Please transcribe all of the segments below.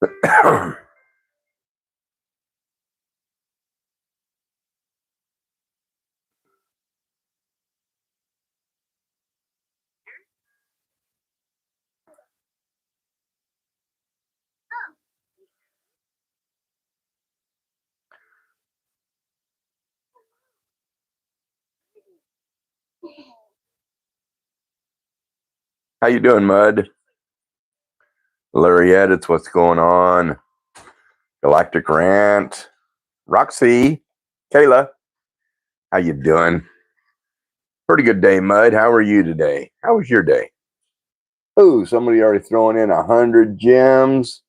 How you doing, Mud? Larry Edits, what's going on? Galactic Rant. Roxy. Kayla. How you doing? Pretty good day, Mud. How are you today? How was your day? Oh, somebody already throwing in 100 gems.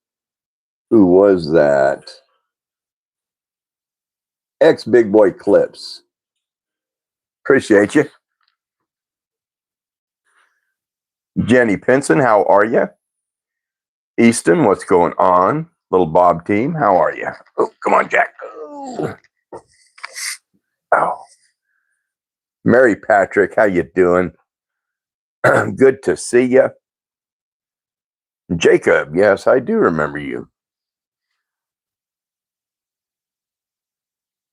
Who was that? Ex Big Boy Clips. Appreciate you. Jenny Pinson, how are you? Easton, what's going on? Little Bob team, how are you? Oh, come on, Jack. Oh. Mary Patrick, how you doing? Good to see you. Jacob, yes, I do remember you.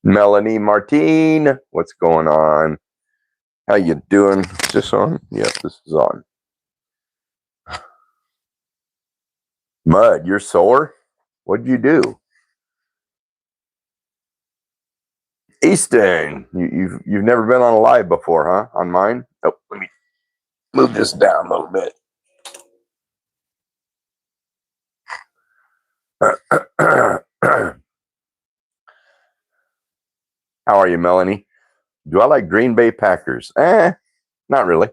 Melanie Martine, what's going on? How you doing? Is this on? Yes, this is on. Mud, you're sore? What'd you do? Easton, you've never been on a live before, huh? On mine? Oh, let me move this down a little bit. How are you, Melanie? Do I like Green Bay Packers? Not really.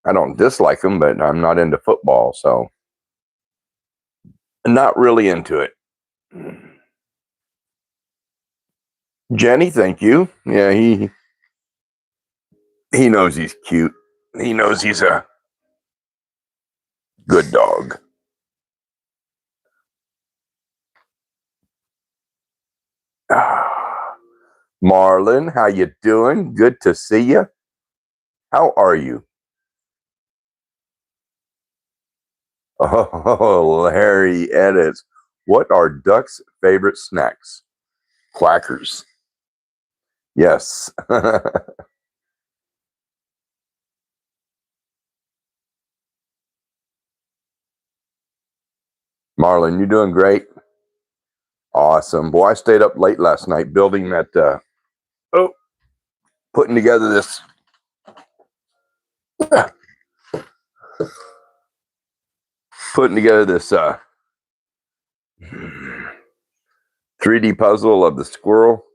I don't dislike them, but I'm not into football, so not really into it. Jenny, thank you. Yeah, he knows he's cute. He knows he's a good dog. Marlon, how you doing? Good to see you. How are you? Oh, Larry Edits. What are Duck's favorite snacks? Quackers. Yes. Marlon, you doing great? Awesome. Boy, I stayed up late last night building that, putting together this putting together this 3D puzzle of the squirrel.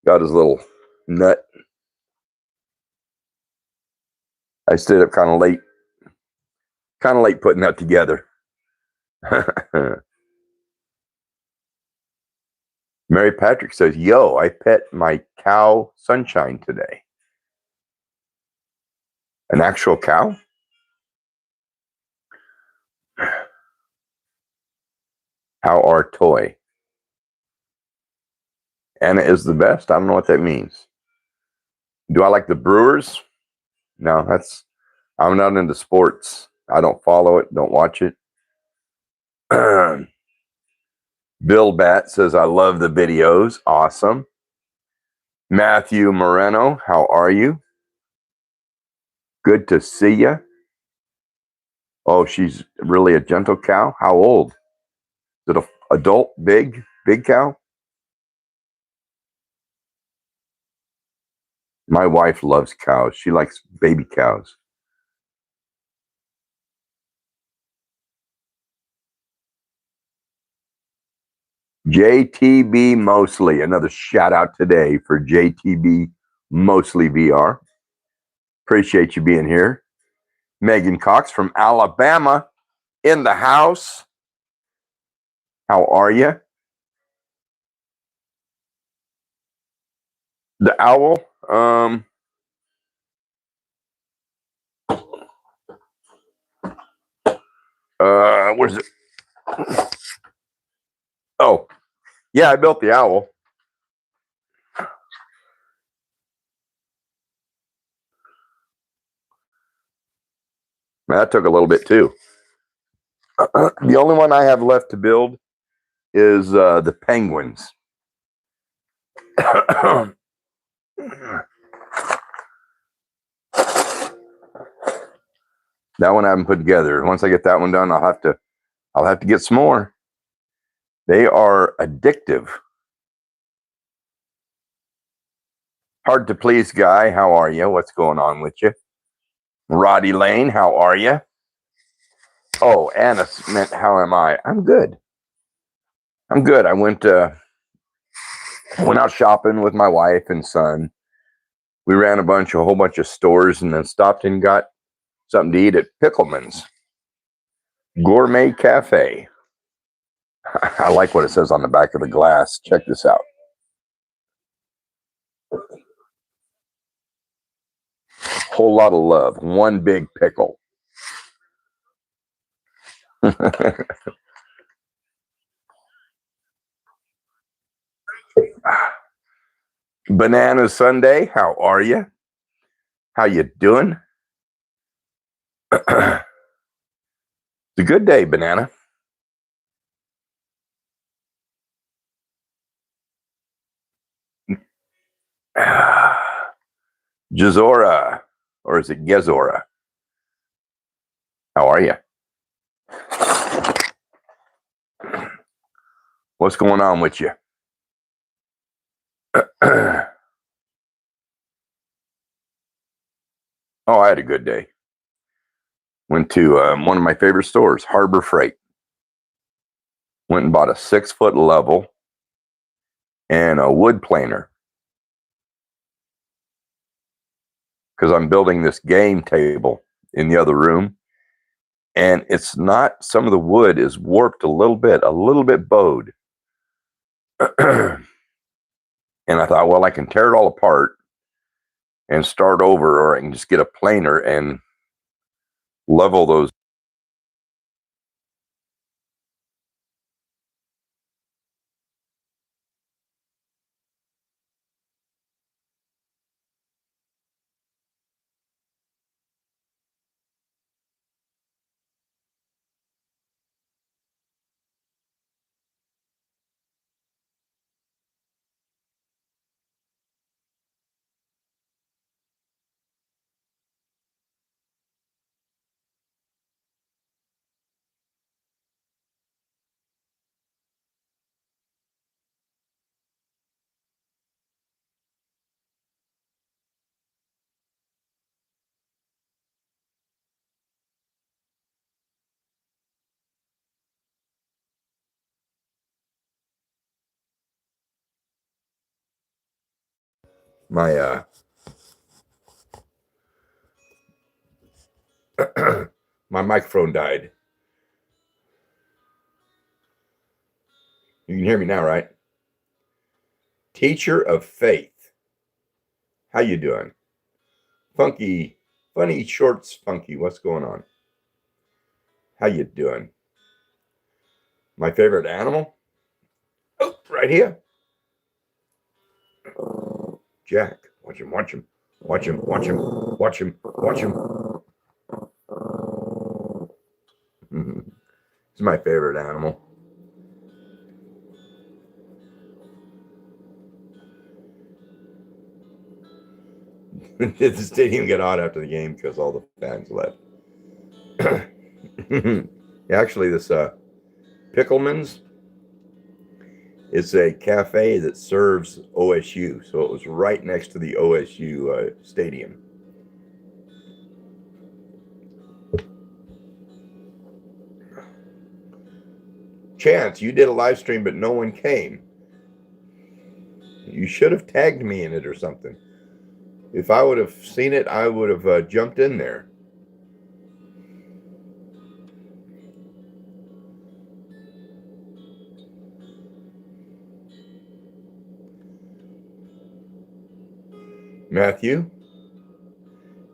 Got his little nut. I stayed up kind of late putting that together. Mary Patrick says, yo, I pet my cow Sunshine today. An actual cow? How are toy? Anna is the best? I don't know what that means. Do I like the Brewers? No, I'm not into sports. I don't follow it, don't watch it. Bill Bat says, I love the videos. Awesome. Matthew Moreno, how are you? Good to see you. Oh, she's really a gentle cow. How old? Is it an adult, big cow? My wife loves cows. She likes baby cows. JTB Mosley, another shout out today for JTB Mosley VR. Appreciate you being here. Megan Cox from Alabama in the house. How are you? The owl. Where's it? Oh, yeah, I built the owl. Man, that took a little bit too. The only one I have left to build is the penguins. That one I haven't put together. Once I get that one done, I'll have to get some more. They are addictive. Hard to please guy, how are you? What's going on with you? Roddy Lane, how are you? Oh, Anna meant how am I? I'm good. I'm good. I went out shopping with my wife and son. We ran a whole bunch of stores, and then stopped and got something to eat at Pickleman's Gourmet Cafe. I like what it says on the back of the glass. Check this out. Whole lot of love. One big pickle. Banana Sunday, how are you? How you doing? It's a good day, Banana. Jazora, or is it Gezora? How are you? What's going on with you? Oh, I had a good day. Went to one of my favorite stores, Harbor Freight. Went and bought a 6-foot level and a wood planer, because I'm building this game table in the other room, and it's not, some of the wood is warped a little bit bowed. And I thought, well, I can tear it all apart and start over, or I can just get a planer and level those. My my microphone died. You can hear me now, right? Teacher of Faith, how you doing? Funky, funny shorts, funky. What's going on? How you doing? My favorite animal? Oh, right here. Jack. Watch him, watch him, watch him, watch him, watch him, watch him. He's my favorite animal. The stadium got hot after the game because all the fans left. Actually, this Pickleman's, it's a cafe that serves OSU, so it was right next to the OSU stadium. Chance, you did a live stream, but no one came. You should have tagged me in it or something. If I would have seen it, I would have jumped in there. Matthew,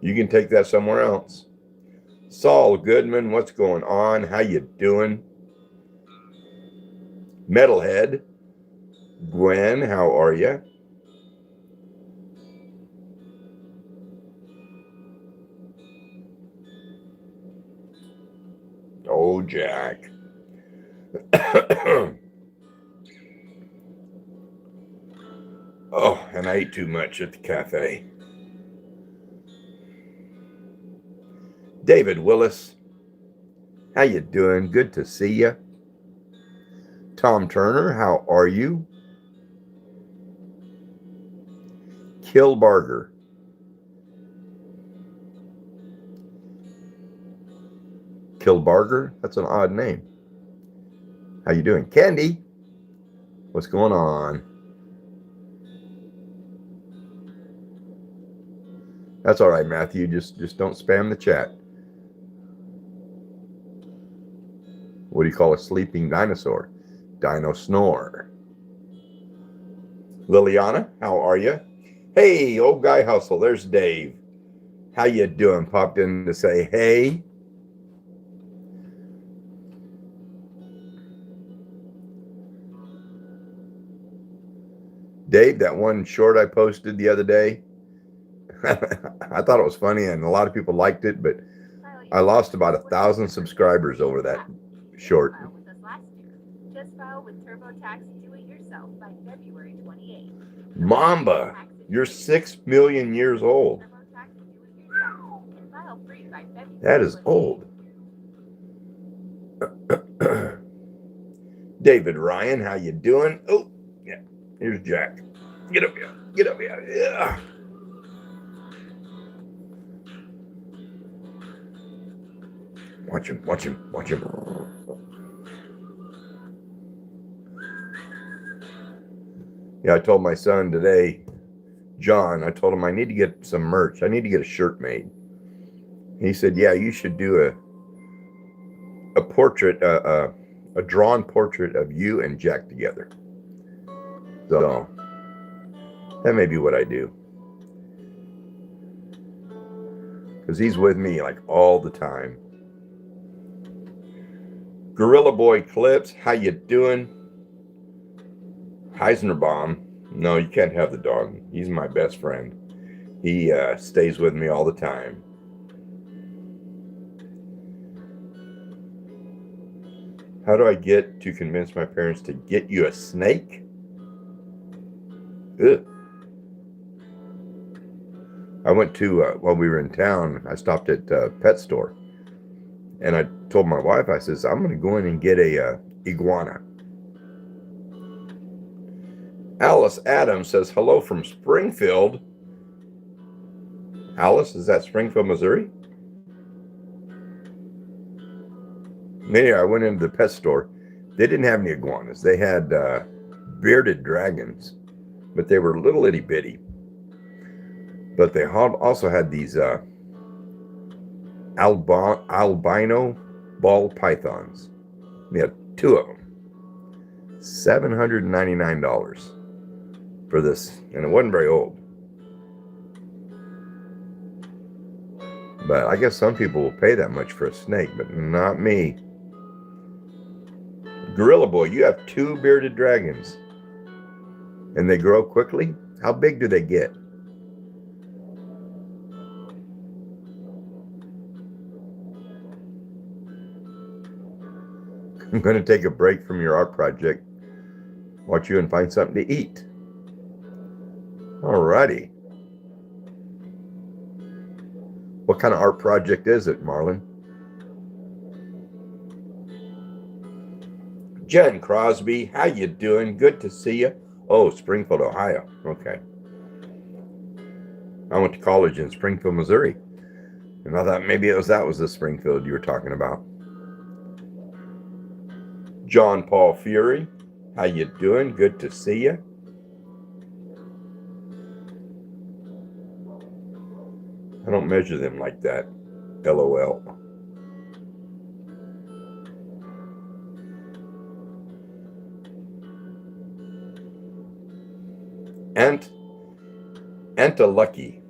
you can take that somewhere else. Saul Goodman, what's going on? How you doing? Metalhead, Gwen, how are you? Oh, Jack. Oh, and I ate too much at the cafe. David Willis, how you doing? Good to see you. Tom Turner, how are you? Kilbarger. Kilbarger? That's an odd name. How you doing? Candy, what's going on? That's all right, Matthew. Just don't spam the chat. What do you call a sleeping dinosaur? Dino snore. Liliana, how are you? Hey, old guy hustle. There's Dave. How you doing? Popped in to say hey. Dave, that one short I posted the other day, I thought it was funny and a lot of people liked it, but I lost about 1,000 subscribers over that short. Just file with TurboTax do-it-yourself by February 28th. Mamba, you're 6 million years old. That is old. David Ryan, how you doing? Oh, yeah, here's Jack. Get up here. Get up here. Yeah. Watch him, watch him, watch him. Yeah, I told my son today, John, I told him I need to get some merch. I need to get a shirt made. He said, yeah, you should do a portrait, a drawn portrait of you and Jack together. So that may be what I do. Because he's with me like all the time. Gorilla Boy Clips, how you doing? Heisenberbaum, no, you can't have the dog. He's my best friend. He stays with me all the time. How do I get to convince my parents to get you a snake? Ugh. I went to, while we were in town, I stopped at a pet store. And I told my wife, I says, I'm going to go in and get a iguana. Alice Adams says, hello from Springfield. Alice, is that Springfield, Missouri? Anyway, I went into the pet store. They didn't have any iguanas. They had bearded dragons, but they were little itty bitty. But they also had these albino ball pythons. They had 2 of them. $799 for this, and it wasn't very old. But I guess some people will pay that much for a snake, but not me. Gorilla Boy, you have 2 bearded dragons. And they grow quickly? How big do they get? I'm going to take a break from your art project, watch you and find something to eat. Alrighty. What kind of art project is it, Marlon? Jen Crosby, how you doing? Good to see you. Oh, Springfield, Ohio. Okay. I went to college in Springfield, Missouri. And I thought maybe that was the Springfield you were talking about. John Paul Fury, how you doing? Good to see you. I don't measure them like that. LOL. Anta Lucky.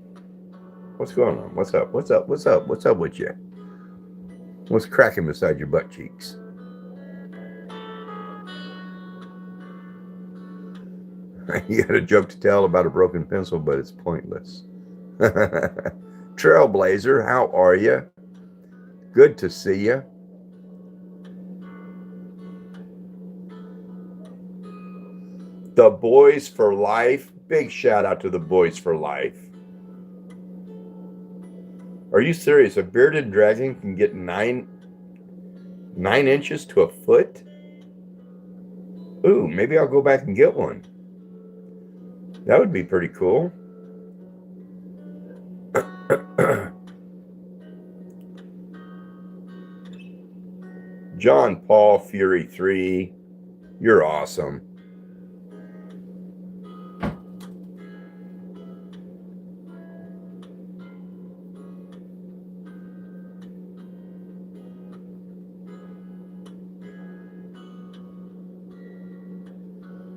What's going on? What's up? What's up? What's up? What's up with you? What's cracking beside your butt cheeks? You got a joke to tell about a broken pencil, but it's pointless. Trailblazer, how are you? Good to see you. The Boys for Life. Big shout out to the Boys for Life. Are you serious? A bearded dragon can get 9 inches to a foot? Ooh, maybe I'll go back and get one. That would be pretty cool. John Paul Fury 3, you're awesome.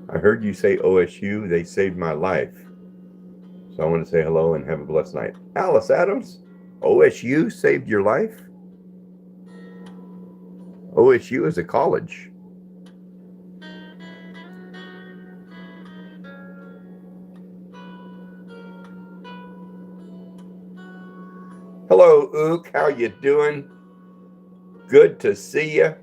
I heard you say OSU, they saved my life. So I want to say hello and have a blessed night. Alice Adams, OSU saved your life? OSU is a college. Hello, Ook. How you doing? Good to see you.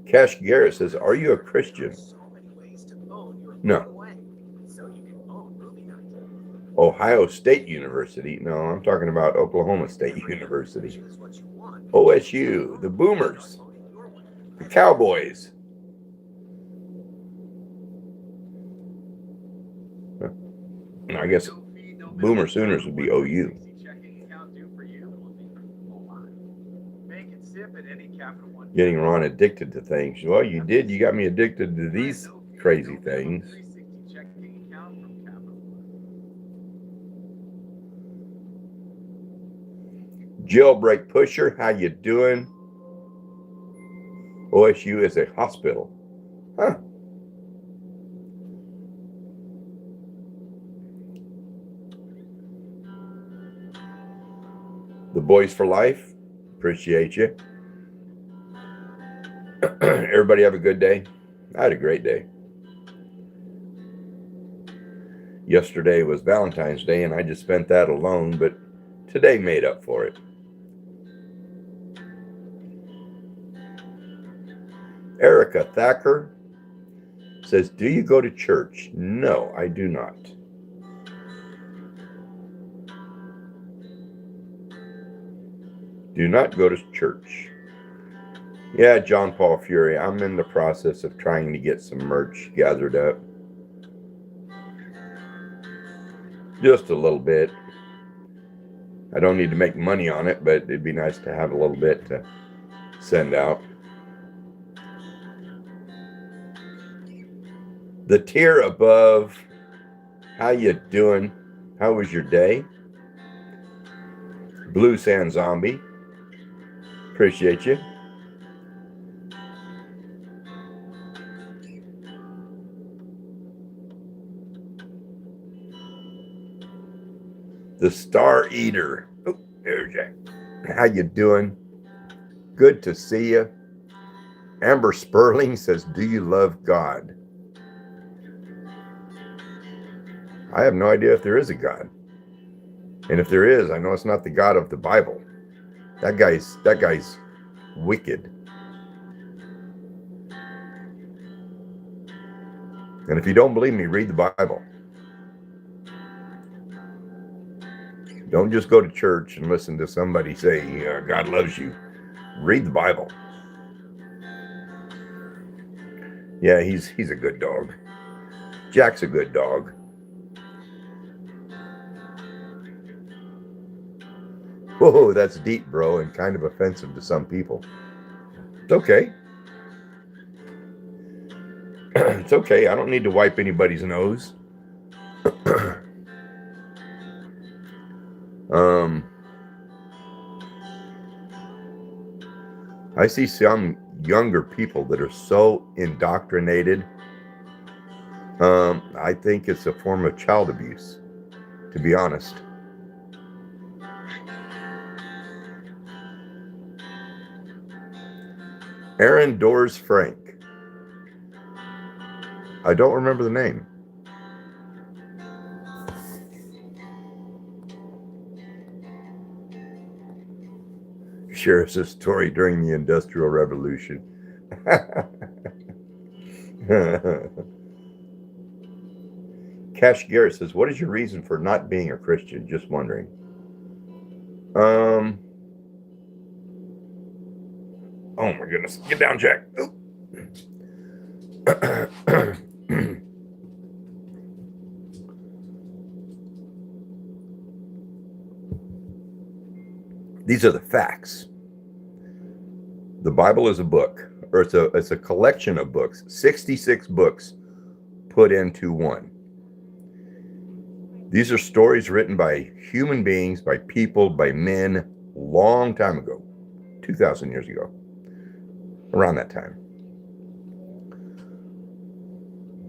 Cash Garrett says, are you a Christian? No. Ohio State University. No, I'm talking about Oklahoma State University. OSU, the Boomers, the Cowboys. I guess Boomer Sooners would be OU. Getting Ron addicted to things. Well, you did. You got me addicted to these crazy things. Jailbreak Pusher, how you doing? OSU is a hospital. Huh. The Boys for Life, appreciate you. Everybody have a good day. I had a great day. Yesterday was Valentine's Day, and I just spent that alone, but today made up for it. Erica Thacker says, do you go to church? No, I do not. Do not go to church. Yeah, John Paul Fury, I'm in the process of trying to get some merch gathered up. Just a little bit. I don't need to make money on it, but it'd be nice to have a little bit to send out. The tier above, how you doing? How was your day? Blue Sand Zombie, appreciate you. The Star Eater. Oh, there's Jack. How you doing? Good to see you. Amber Sperling says, do you love God? I have no idea if there is a God. And if there is, I know it's not the God of the Bible. That guy's wicked. And if you don't believe me, read the Bible. Don't just go to church and listen to somebody say, God loves you. Read the Bible. Yeah, he's a good dog. Jack's a good dog. Whoa, that's deep, bro, and kind of offensive to some people. It's okay. It's okay. I don't need to wipe anybody's nose. I see some younger people that are so indoctrinated. I think it's a form of child abuse, to be honest. Aaron Doors Frank. I don't remember the name. share us a story during the Industrial Revolution. Cash Garrett says, what is your reason for not being a Christian? Just wondering. Oh my goodness. Get down, Jack. These are the facts. The Bible is a book, or it's a collection of books, 66 books put into one. These are stories written by human beings, by people, by men, long time ago, 2,000 years ago, around that time.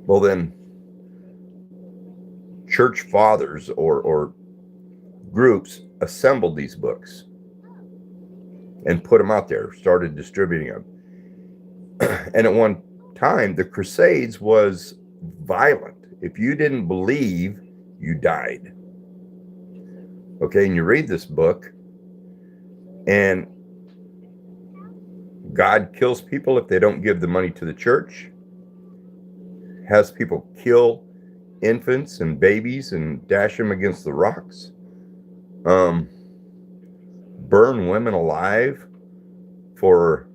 Well, then, church fathers or groups assembled these books and put them out there, started distributing them. And at one time, the Crusades was violent. If you didn't believe, you died. Okay, and you read this book, and God kills people if they don't give the money to the church, has people kill infants and babies and dash them against the rocks, burn women alive for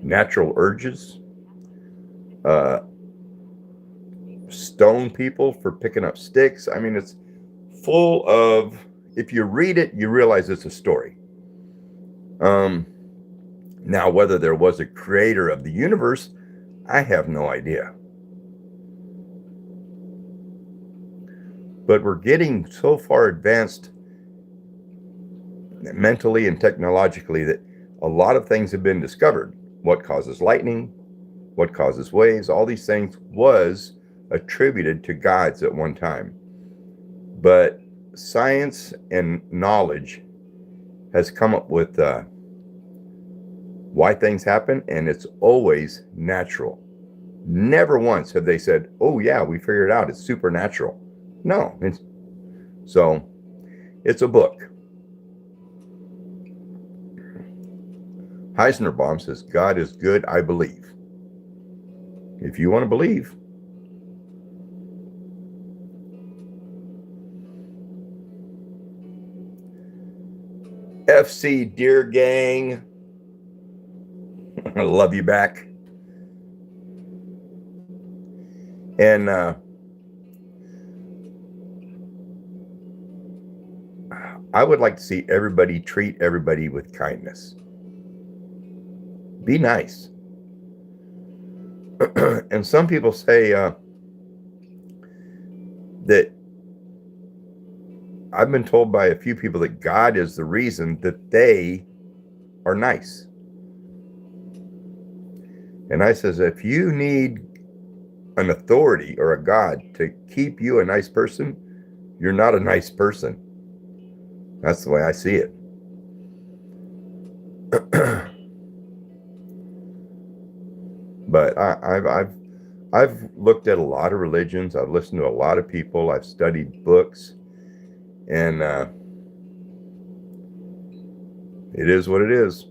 natural urges, stone people for picking up sticks. I mean, it's full of, if you read it, you realize it's a story. Now, whether there was a creator of the universe, I have no idea. But we're getting so far advanced mentally and technologically that a lot of things have been discovered. What causes lightning, what causes waves, all these things was attributed to gods at one time. But science and knowledge has come up with why things happen, and it's always natural. Never once have they said, oh yeah, we figured it out, it's supernatural. No, it's a book. Heisenberg says, God is good, I believe. If you want to believe. FC Deer Gang, I love you back. And I would like to see everybody treat everybody with kindness. Be nice. And some people say that I've been told by a few people that God is the reason that they are nice. And I says, if you need an authority or a God to keep you a nice person, you're not a nice person. That's the way I see it. But I've looked at a lot of religions. I've listened to a lot of people. I've studied books, and it is what it is.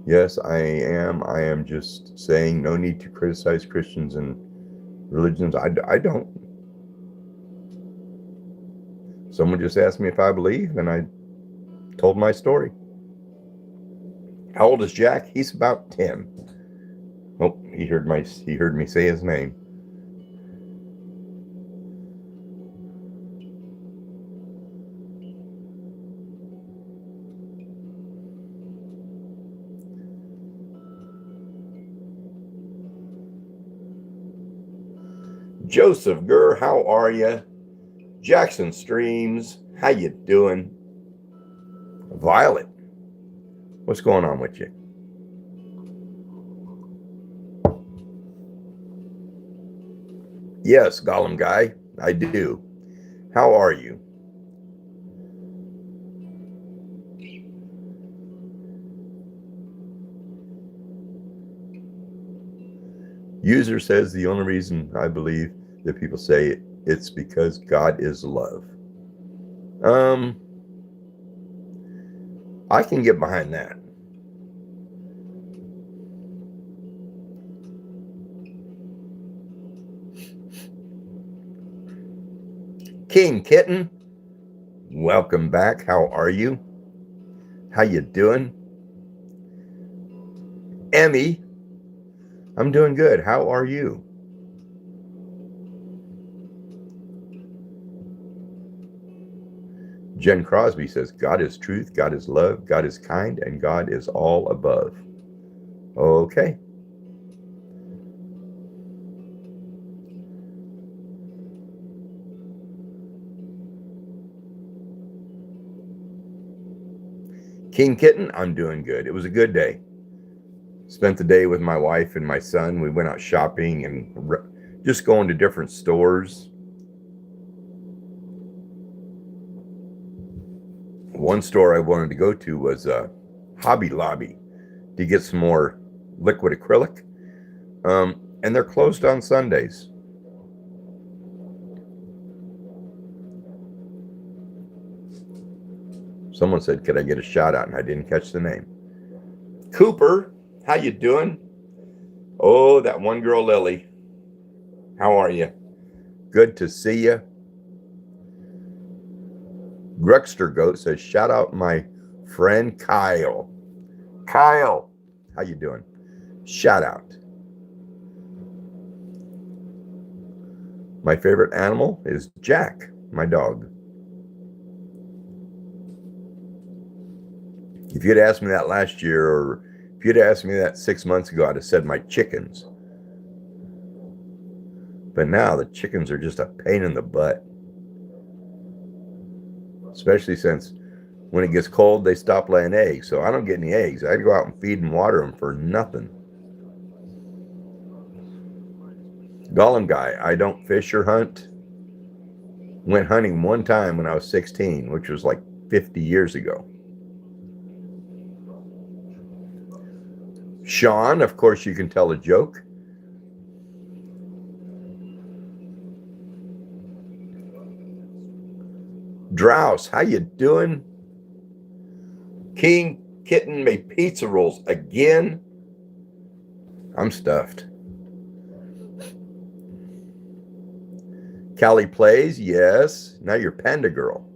Yes, I am. I am just saying no need to criticize Christians and religions. I don't. Someone just asked me if I believe, and I told my story. How old is Jack? He's about 10. Oh, he heard me say his name. Joseph Gurr, how are you? Jackson Streams, how you doing? Violet, what's going on with you? Yes, Gollum Guy, I do. How are you? User says the only reason I believe that people say it, it's because God is love. I can get behind that. King Kitten, welcome back. How are you? How you doing? Emmy, I'm doing good. How are you? Jen Crosby says, God is truth, God is love, God is kind, and God is all above. Okay. King Kitten, I'm doing good. It was a good day. Spent the day with my wife and my son. We went out shopping and just going to different stores. One store I wanted to go to was Hobby Lobby to get some more liquid acrylic. And they're closed on Sundays. Someone said, could I get a shout out? And I didn't catch the name. Cooper, how you doing? Oh, that one girl, Lily. How are you? Good to see you. Gruxter Goat says, shout out my friend Kyle. Kyle, how you doing? Shout out. My favorite animal is Jack, my dog. If you'd asked me that last year, or if you'd asked me that 6 months ago, I'd have said my chickens. But now the chickens are just a pain in the butt. Especially since when it gets cold, they stop laying eggs. So I don't get any eggs. I go out and feed and water them for nothing. Gollum guy, I don't fish or hunt. Went hunting one time when I was 16, which was like 50 years ago. Sean, of course you can tell a joke. Drouse, how you doing? King Kitten made pizza rolls again. I'm stuffed. Callie plays, yes. Now you're Panda Girl.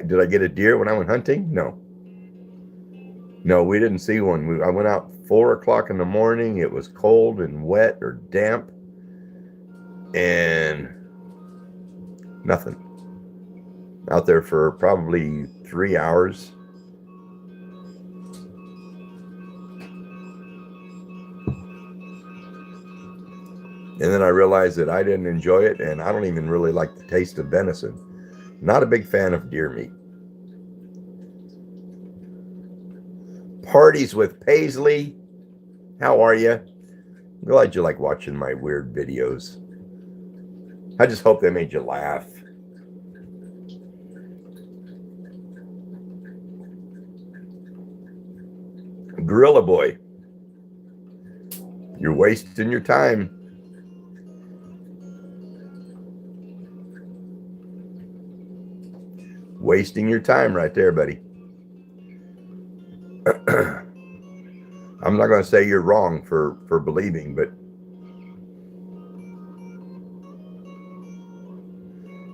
Did I get a deer when I went hunting? No. No, we didn't see one. I went out 4 o'clock in the morning. It was cold and wet or damp. And nothing. Out there for probably 3 hours. And then I realized that I didn't enjoy it, and I don't even really like the taste of venison. Not a big fan of deer meat. Parties with Paisley. How are you? I'm glad you like watching my weird videos. I just hope they made you laugh. Gorilla Boy. You're wasting your time. Wasting your time right there, buddy. I'm not going to say you're wrong for believing, but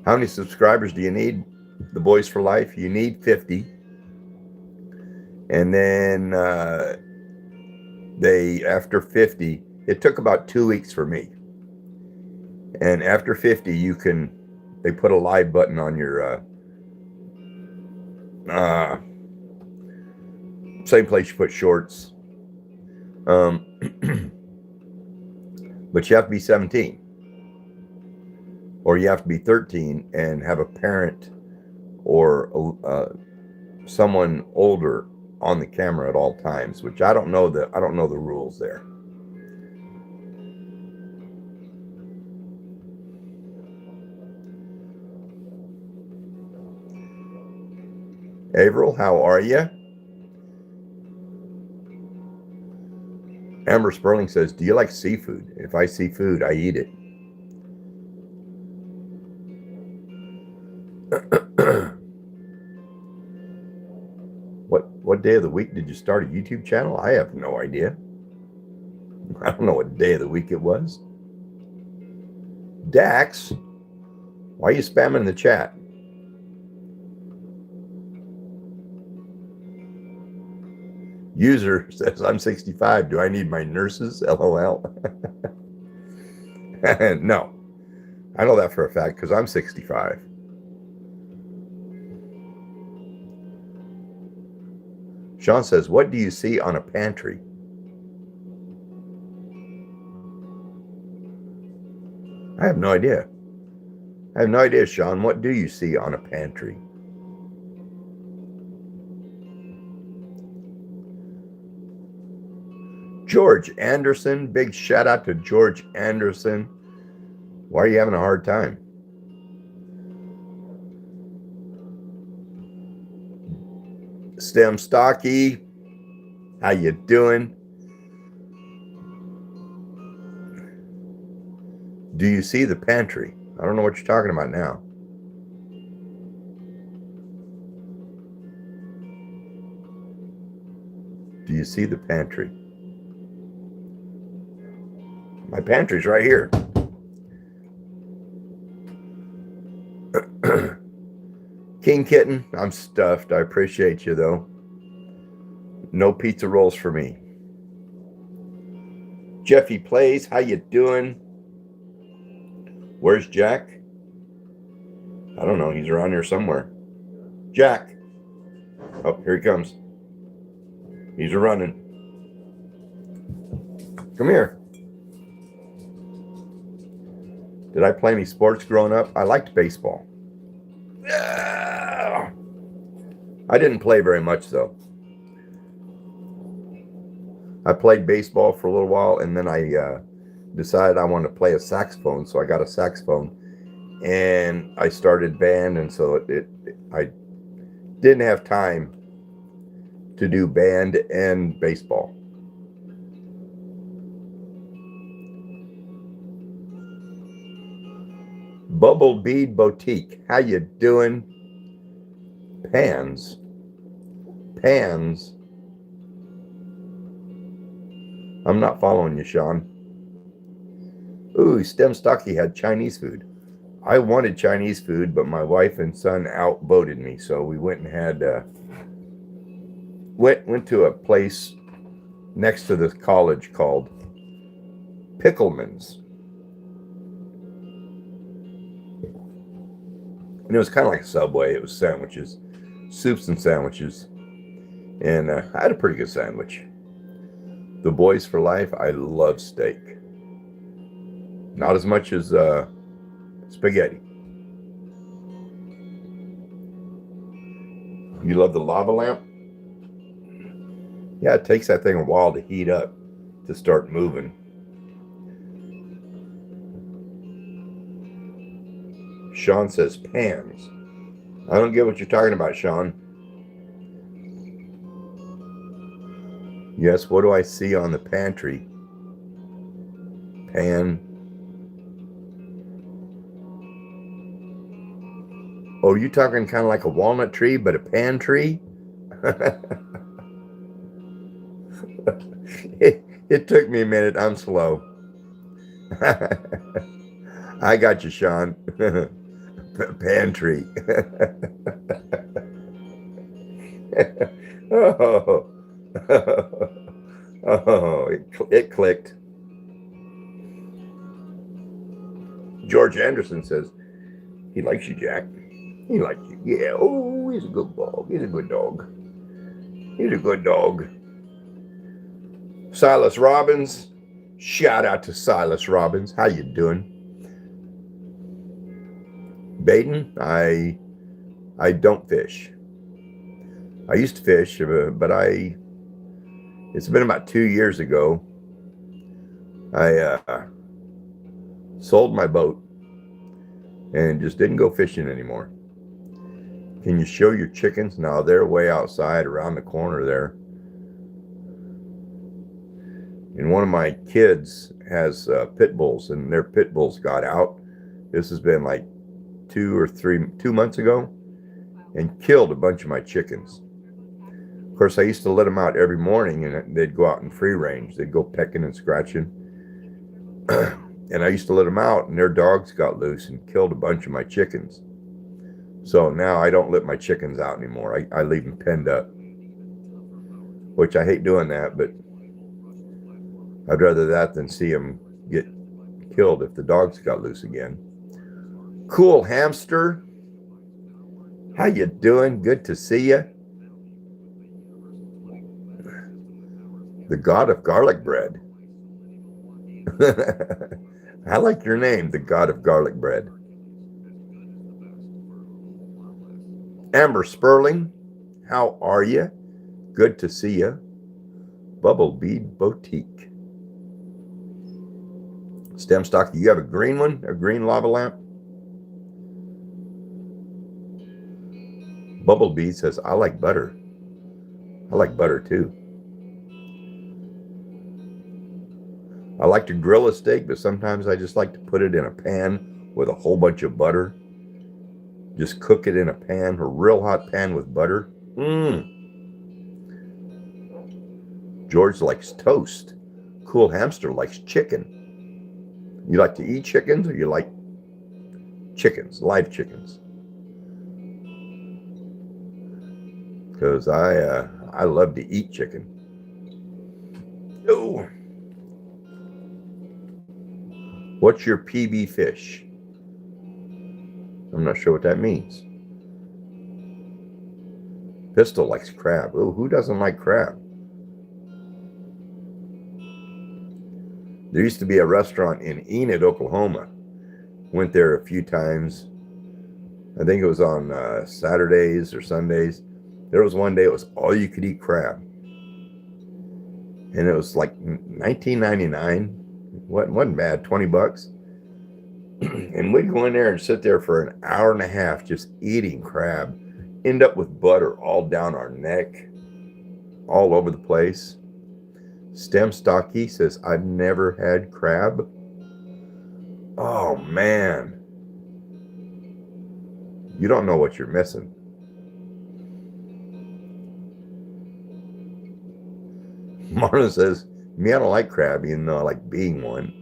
how many subscribers do you need? The Boys for Life, you need 50. And then after 50, it took about 2 weeks for me. And after 50, they put a live button on your same place you put shorts. But you have to be 17. Or you have to be 13 and have a parent or someone older on the camera at all times, which I don't know the rules there. Averill, how are you? Amber Sperling says, do you like seafood? If I see food, I eat it. What day of the week did you start a YouTube channel? I have no idea. I don't know what day of the week it was. Dax, why are you spamming the chat? User says, I'm 65. Do I need my nurses? LOL. No, I know that for a fact because I'm 65. Sean says, what do you see on a pantry? I have no idea. I have no idea, Sean. What do you see on a pantry? George Anderson. Big shout out to George Anderson. Why are you having a hard time? Stem Stocky. How you doing? Do you see the pantry? I don't know what you're talking about now. Do you see the pantry? My pantry's right here. King Kitten, I'm stuffed. I appreciate you, though. No pizza rolls for me. Jeffy Plays, how you doing? Where's Jack? I don't know. He's around here somewhere. Jack. Oh, here he comes. He's running. Come here. Did I play any sports growing up? I liked baseball. I didn't play very much, though. I played baseball for a little while, and then I decided I wanted to play a saxophone, so I got a saxophone, and I started band, and so I didn't have time to do band and baseball. Bubble Bead Boutique, how you doing? Pans. I'm not following you, Sean. Ooh, Stem Stocky had Chinese food. I wanted Chinese food, but my wife and son outvoted me, so we went and had went to a place next to this college called Pickleman's. And it was kind of like a Subway. It was sandwiches, soups and sandwiches. And I had a pretty good sandwich. The Boys for Life, I love steak. Not as much as spaghetti. You love the lava lamp? Yeah, it takes that thing a while to heat up to start moving. Sean says pans. I don't get what you're talking about, Sean. Yes, what do I see on the pantry? Pan. Oh, you talking kind of like a walnut tree, but a pan tree? It took me a minute. I'm slow. I got you, Sean. Pantry. Oh, it clicked. George Anderson says he likes you, Jack. He likes you. Yeah. Oh, he's a good dog. He's a good dog. He's a good dog. Silas Robbins. Shout out to Silas Robbins. How you doing? Baden, I don't fish. I used to fish, but it's been about 2 years ago. I sold my boat and just didn't go fishing anymore. Can you show your chickens? No, they're way outside around the corner there. And one of my kids has pit bulls, and their pit bulls got out. This has been like 2 months ago, and killed a bunch of my chickens. Of course, I used to let them out every morning, and they'd go out in free range. They'd go pecking and scratching. And I used to let them out, and their dogs got loose and killed a bunch of my chickens. So now I don't let my chickens out anymore. I leave them penned up, which I hate doing that, but I'd rather that than see them get killed if the dogs got loose again. Cool Hamster, how you doing? Good to see you. The God of Garlic Bread. I like your name, the God of Garlic Bread. Amber Sperling, how are you? Good to see you. Bubble Bead Boutique. Stem stock, you have a green one? A green lava lamp? Bumblebee says, I like butter. I like butter too. I like to grill a steak, but sometimes I just like to put it in a pan with a whole bunch of butter. Just cook it in a pan, a real hot pan with butter. George likes toast. Cool Hamster likes chicken. You like to eat chickens, or you like chickens, live chickens? Because I love to eat chicken. Oh, what's your PB fish? I'm not sure what that means. Pistol likes crab. Oh, who doesn't like crab? There used to be a restaurant in Enid, Oklahoma. Went there a few times. I think it was on Saturdays or Sundays. There was one day it was all you could eat crab. And it was like $19.99. Wasn't bad, $20. And we'd go in there and sit there for an hour and a half just eating crab. End up with butter all down our neck, all over the place. Stem Stocky says, I've never had crab. Oh, man. You don't know what you're missing. Marlon says, me, I don't like crab, even though I like being one.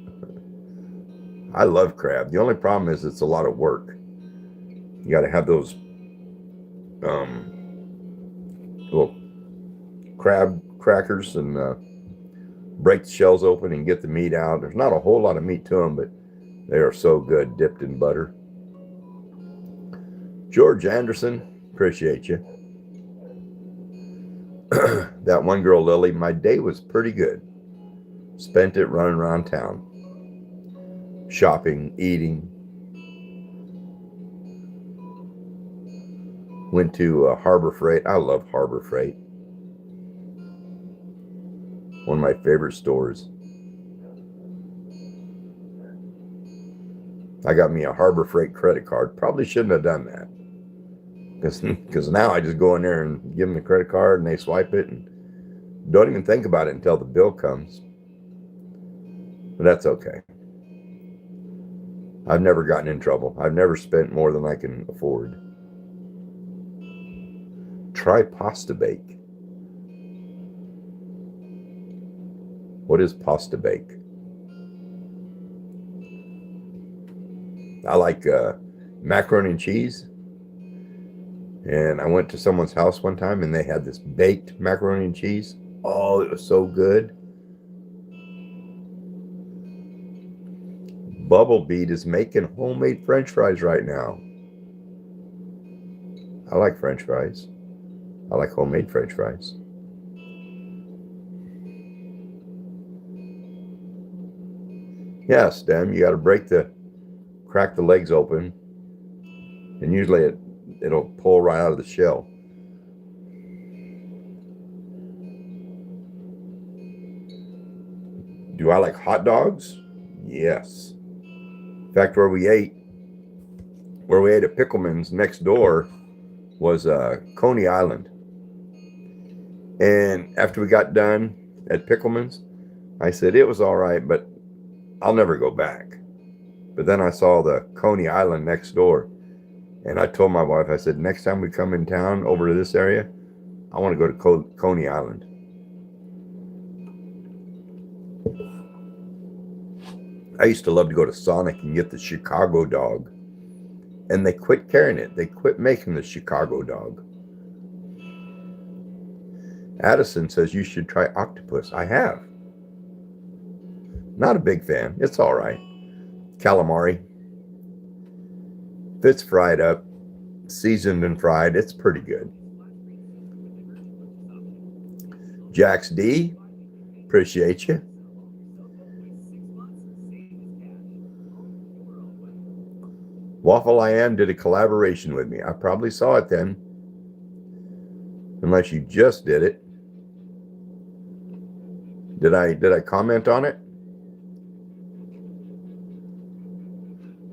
I love crab. The only problem is it's a lot of work. You got to have those little crab crackers and break the shells open and get the meat out. There's not a whole lot of meat to them, but they are so good dipped in butter. George Anderson, appreciate you. That one girl, Lily, my day was pretty good. Spent it running around town. Shopping, eating. Went to Harbor Freight. I love Harbor Freight. One of my favorite stores. I got me a Harbor Freight credit card. Probably shouldn't have done that. Because now I just go in there and give them the credit card and they swipe it and don't even think about it until the bill comes. But that's okay. I've never gotten in trouble. I've never spent more than I can afford. Try pasta bake. What is pasta bake? I like macaroni and cheese. And I went to someone's house one time and they had this baked macaroni and cheese. Oh, it was so good. Bubble Beat is making homemade French fries right now. I like French fries. I like homemade French fries. Yeah, Stem, you got to crack the legs open. And usually it'll pull right out of the shell. Do I like hot dogs? Yes. In fact, where we ate at Pickleman's next door was Coney Island. And after we got done at Pickleman's, I said, it was all right, but I'll never go back. But then I saw the Coney Island next door. And I told my wife, I said, next time we come in town over to this area, I want to go to Coney Island. I used to love to go to Sonic and get the Chicago dog. And they quit carrying it. They quit making the Chicago dog. Addison says you should try octopus. I have. Not a big fan. It's all right. Calamari. If it's fried up, seasoned and fried, it's pretty good. Jax D, appreciate you. Waffle I Am did a collaboration with me. I probably saw it then. Unless you just did it. Did I comment on it?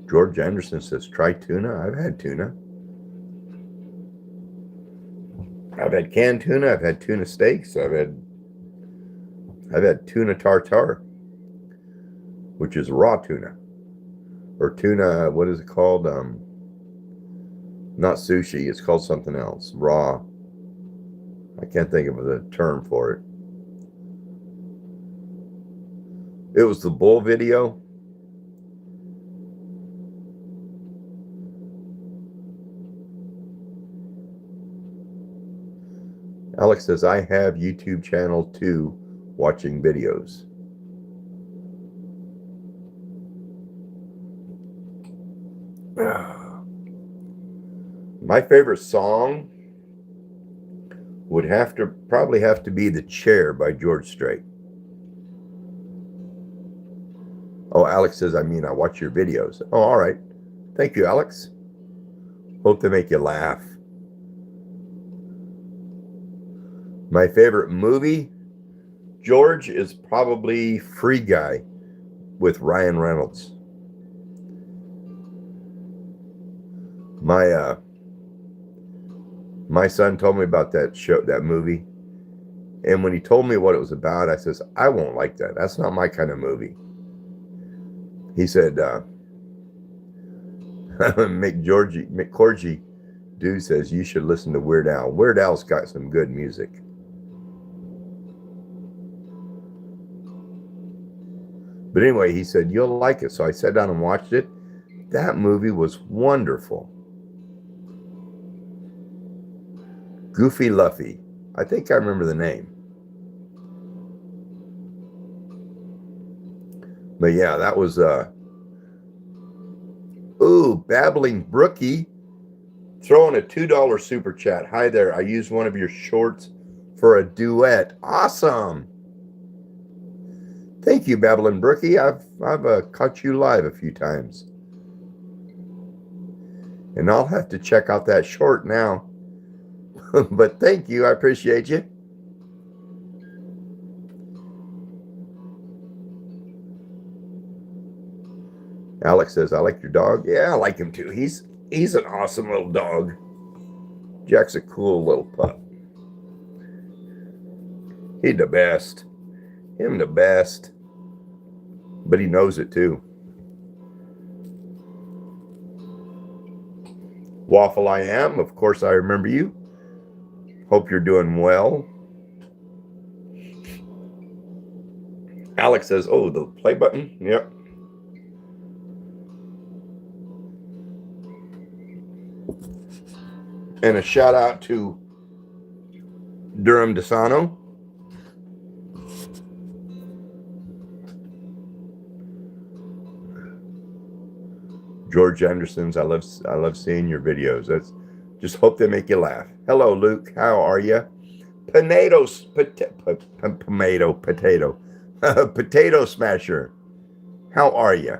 George Anderson says, try tuna. I've had tuna. I've had canned tuna. I've had tuna steaks. I've had tuna tartare, which is raw tuna. Or tuna, what is it called? Not sushi. It's called something else. Raw. I can't think of the term for it. It was the bull video. Alex says, I have YouTube channel too, watching videos. My favorite song would probably have to be The Chair by George Strait. Oh, Alex says, I watch your videos. Oh, all right. Thank you, Alex. Hope they make you laugh. My favorite movie, George, is probably Free Guy with Ryan Reynolds. My son told me about that movie. And when he told me what it was about, I says, I won't like that. That's not my kind of movie. He said, McCorgy dude says, you should listen to Weird Al. Weird Al's got some good music. But anyway, he said, you'll like it. So I sat down and watched it. That movie was wonderful. Goofy Luffy. I think I remember the name. But yeah, that was, Babbling Brookie throwing a $2 super chat. Hi there. I used one of your shorts for a duet. Awesome. Thank you, Babbling Brookie. I've caught you live a few times. And I'll have to check out that short now. But thank you. I appreciate you. Alex says, I like your dog. Yeah, I like him too. He's an awesome little dog. Jack's a cool little pup. He's the best. Him the best. But he knows it too. Waffle I Am. Of course, I remember you. Hope you're doing well. Alex says, oh, the play button. Yep. And a shout out to Durham DeSano. George Anderson's, I love seeing your videos. Just hope they make you laugh. Hello, Luke. How are you? Potato smasher. How are you?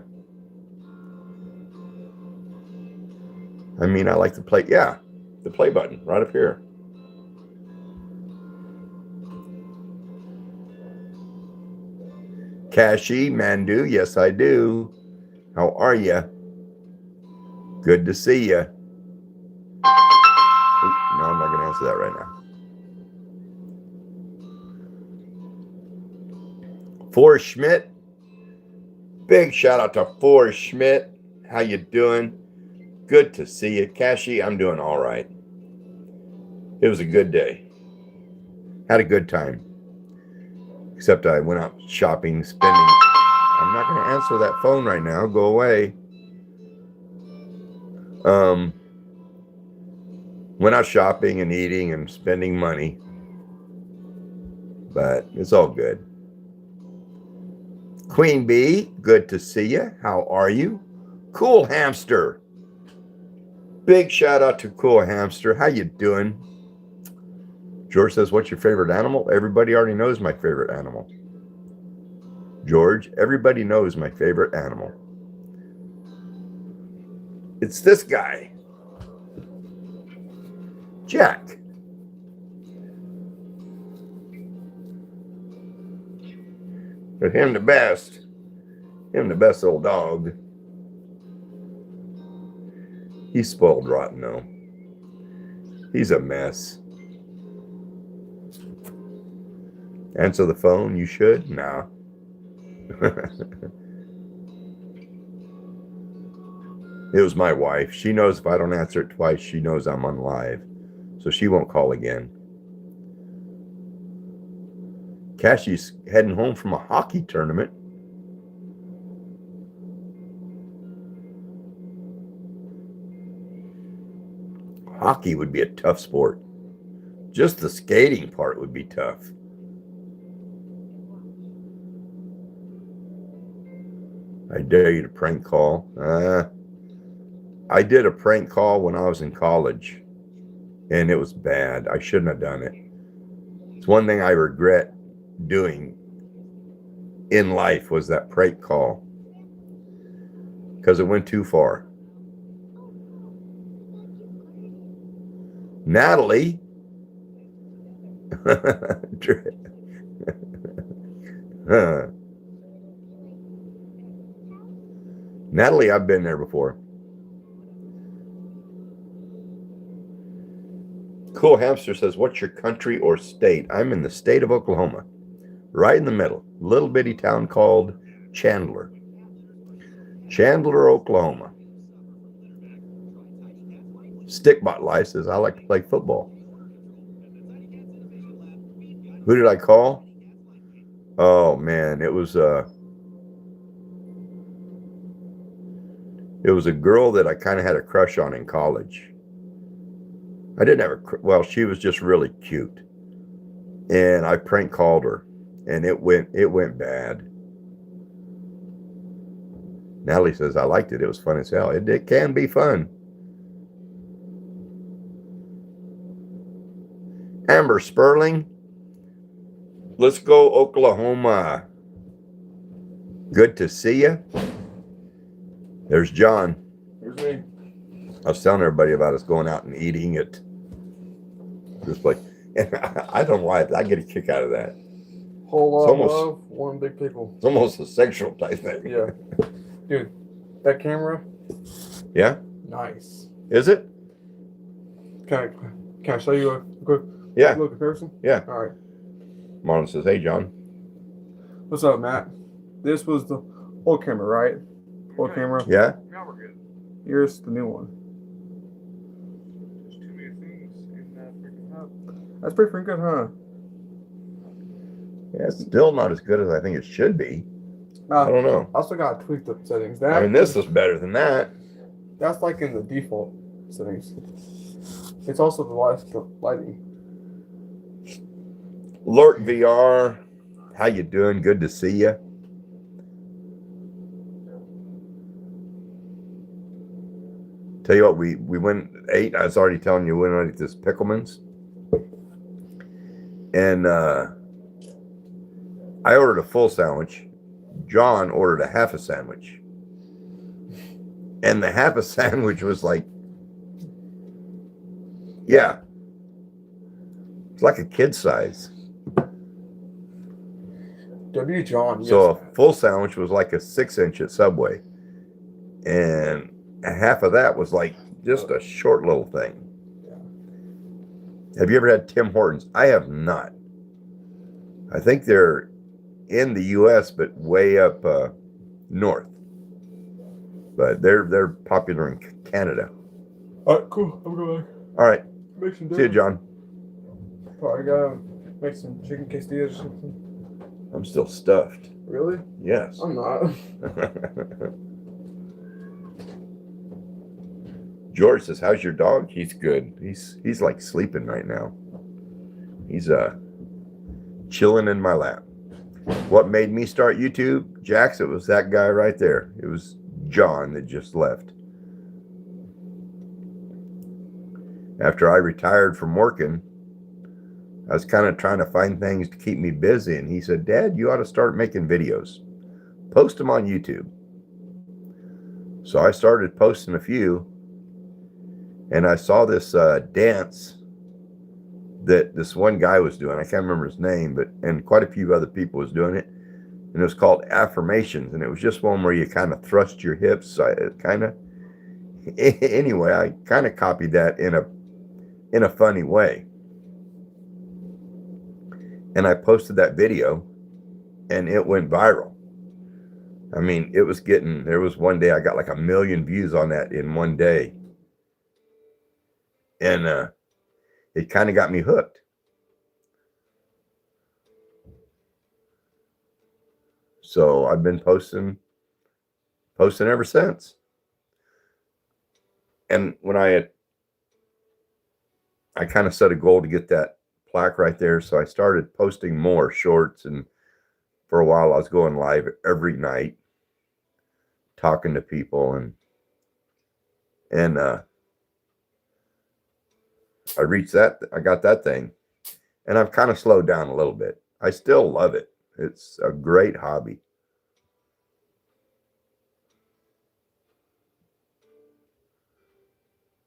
I like the play. Yeah, the play button right up here. Kashi, Mandu, yes, I do. How are you? Good to see you. No, I'm not going to answer that right now. Forrest Schmidt. Big shout out to Forrest Schmidt. How you doing? Good to see you. Cashy, I'm doing all right. It was a good day. Had a good time. Except I went out shopping, spending. I'm not going to answer that phone right now. Go away. Went out shopping and eating and spending money. But it's all good. Queen Bee, good to see you. How are you? Cool Hamster. Big shout out to Cool Hamster. How you doing? George says, what's your favorite animal? Everybody already knows my favorite animal. George, everybody knows my favorite animal. It's this guy. Jack. But him the best. Him the best old dog. He's spoiled rotten though. He's a mess. Answer the phone, you should? Nah. It was my wife. She knows if I don't answer it twice, she knows I'm on live. So she won't call again. Cashie's heading home from a hockey tournament. Hockey would be a tough sport. Just the skating part would be tough. I dare you to prank call. I did a prank call when I was in college, and it was bad. I shouldn't have done it. It's one thing I regret doing in life was that prank call because it went too far. Natalie. Natalie, I've been there before. Cool Hamster says, what's your country or state? I'm in the state of Oklahoma, right in the middle. Little bitty town called Chandler. Chandler, Oklahoma. Stickbot Life says, I like to play football. Who did I call? Oh, man, it was a girl that I kind of had a crush on in college. I didn't have well, she was just really cute. And I prank called her, and it went bad. Natalie says, I liked it. It was fun as hell. It can be fun. Amber Sperling. Let's go, Oklahoma. Good to see you. There's John. There's me. I was telling everybody about us going out and eating at this place. And I don't know why I get a kick out of that. Whole lot of love, one big pickle. It's almost a sexual type thing. Yeah. Dude, that camera? Yeah? Nice. Is it? Can I show you a quick little comparison? Yeah. All right. Marlon says, hey, John. What's up, Matt? This was the old camera, right? Old camera. Yeah? Yeah, we're good. Here's the new one. There's too many things in that freaking hub. That's pretty freaking good, huh? Yeah, it's still not as good as I think it should be. I don't know. I also got to tweak the settings. I mean, this is better than that. That's like in the default settings. It's also the lighting. Lurk VR, how you doing? Good to see you. Tell you what, we went ate. I was already telling you we went to this Pickleman's, and I ordered a full sandwich. John ordered a half a sandwich, and the half a sandwich was like, yeah, it's like a kid size. W. John. Yes, So a full sandwich was like a 6-inch at Subway, and half of that was like just a short little thing. Yeah. Have you ever had Tim Hortons? I have not. I think they're in the U.S., but way up north. But they're popular in Canada. All right, cool. I'm going back. All right. Make some See you, John. Probably gotta make some chicken quesadillas or something. I'm still stuffed. Really? Yes. I'm not. George says, "How's your dog?" He's good. He's like sleeping right now. He's chilling in my lap. What made me start YouTube, Jax? It was that guy right there. It was John that just left. After I retired from working, I was kind of trying to find things to keep me busy, and he said, "Dad, you ought to start making videos. Post them on YouTube." So I started posting a few, and I saw this dance that this one guy was doing. I can't remember his name, and quite a few other people was doing it, and it was called affirmations, and it was just one where you kind of thrust your hips. Anyway, I kind of copied that in a funny way, and I posted that video, and it went viral. I mean, there was one day I got like 1 million views on that in one day. And it kind of got me hooked. So I've been posting ever since. And when I kind of set a goal to get that plaque right there, so I started posting more shorts, and for a while I was going live every night talking to people, and I reached that. I got that thing, and I've kind of slowed down a little bit. I still love it. It's a great hobby.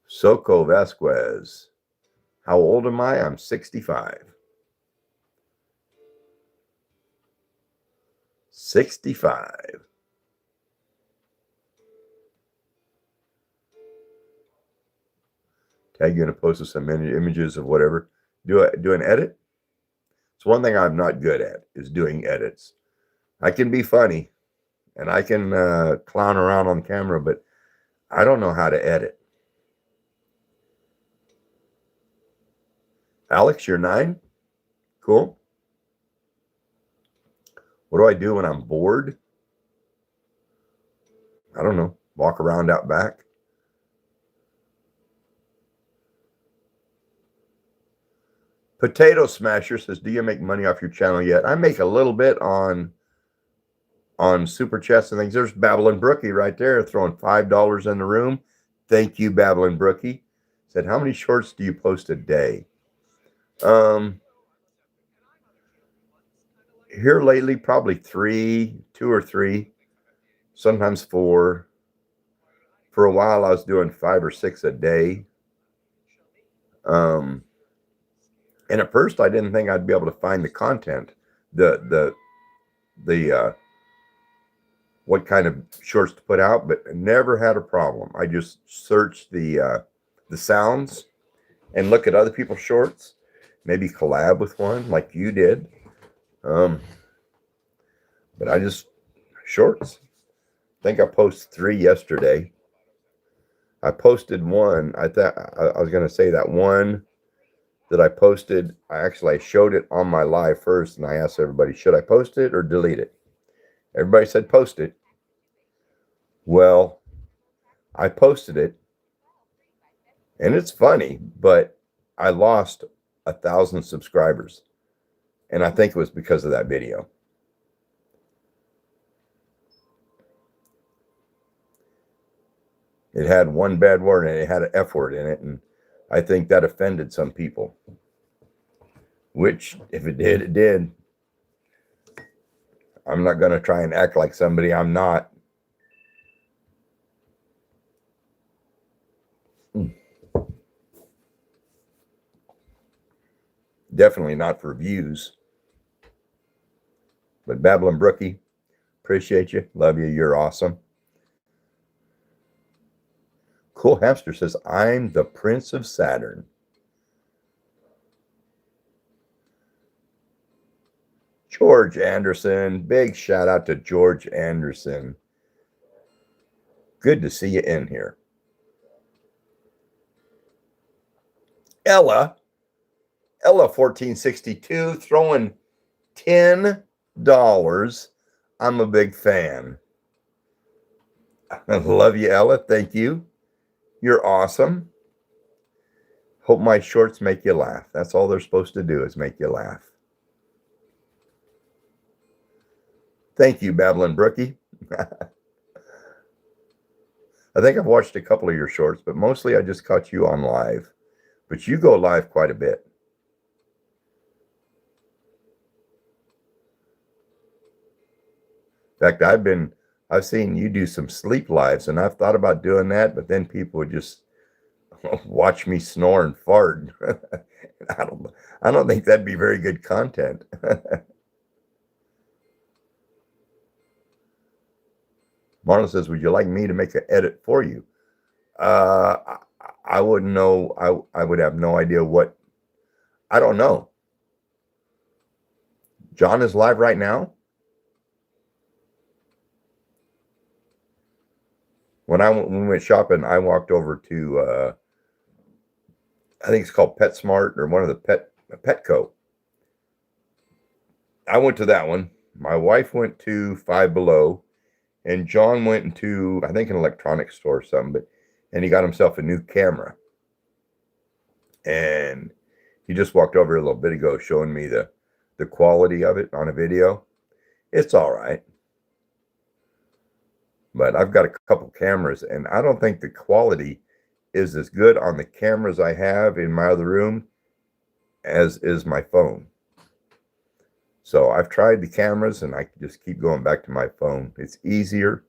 Soco Vasquez. How old am I? I'm 65. 65. Tag you in a post with some images of whatever. Do an edit. It's one thing I'm not good at is doing edits. I can be funny and I can clown around on camera, but I don't know how to edit. Alex, you're 9? Cool. What do I do when I'm bored? I don't know. Walk around out back. Potato Smasher says, "Do you make money off your channel yet?" I make a little bit on super chats and things. There's Babylon Brookie right there throwing $5 in the room. Thank you, Babylon Brookie. Said, "How many shorts do you post a day?" Here lately, probably 2 or 3, sometimes 4. For a while, I was doing 5 or 6 a day. And at first, I didn't think I'd be able to find the content, the what kind of shorts to put out, but never had a problem. I just searched the sounds and look at other people's shorts, maybe collab with one like you did. But I just shorts. I think I posted 3 yesterday. I posted one. I thought I was going to say that one that I posted. I showed it on my live first, and I asked everybody, should I post it or delete it? Everybody said post it. Well, I posted it, and it's funny, but I lost 1,000 subscribers, and I think it was because of that video. It had one bad word, and it had an F word in it, and I think that offended some people. Which, if it did, it did. I'm not going to try and act like somebody I'm not. Definitely not for views. But Babylon Brookie, appreciate you. Love you. You're awesome. Cool Hamster says, "I'm the Prince of Saturn." George Anderson. Big shout out to George Anderson. Good to see you in here. Ella 1462 throwing $10. I'm a big fan. I love you, Ella. Thank you. You're awesome. Hope my shorts make you laugh. That's all they're supposed to do is make you laugh. Thank you, Babylon Brookie. I think I've watched a couple of your shorts, but mostly I just caught you on live. But you go live quite a bit. In fact, I've seen you do some sleep lives, and I've thought about doing that, but then people would just watch me snore and fart. I don't think that'd be very good content. Marlon says, would you like me to make an edit for you? I wouldn't know. I would have no idea what. I don't know. John is live right now. When we went shopping, I walked over to, I think it's called PetSmart or one of the Petco. I went to that one. My wife went to Five Below, and John went into, I think, an electronics store or something, and he got himself a new camera. And he just walked over a little bit ago showing me the quality of it on a video. It's all right. But I've got a couple cameras, and I don't think the quality is as good on the cameras I have in my other room as is my phone. So I've tried the cameras, and I just keep going back to my phone. It's easier.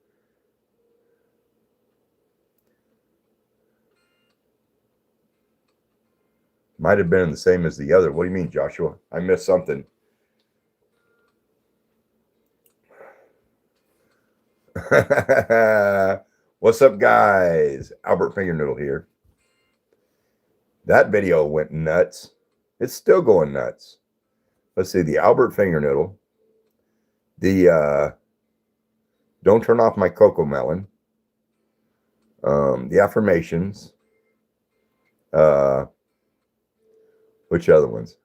Might have been the same as the other. What do you mean, Joshua? I missed something. What's up, guys? Albert Fingernoodle here. That video went nuts. It's still going nuts. Let's see, the Albert Fingernoodle, the Don't Turn Off My Cocoa Melon, the affirmations, which other ones?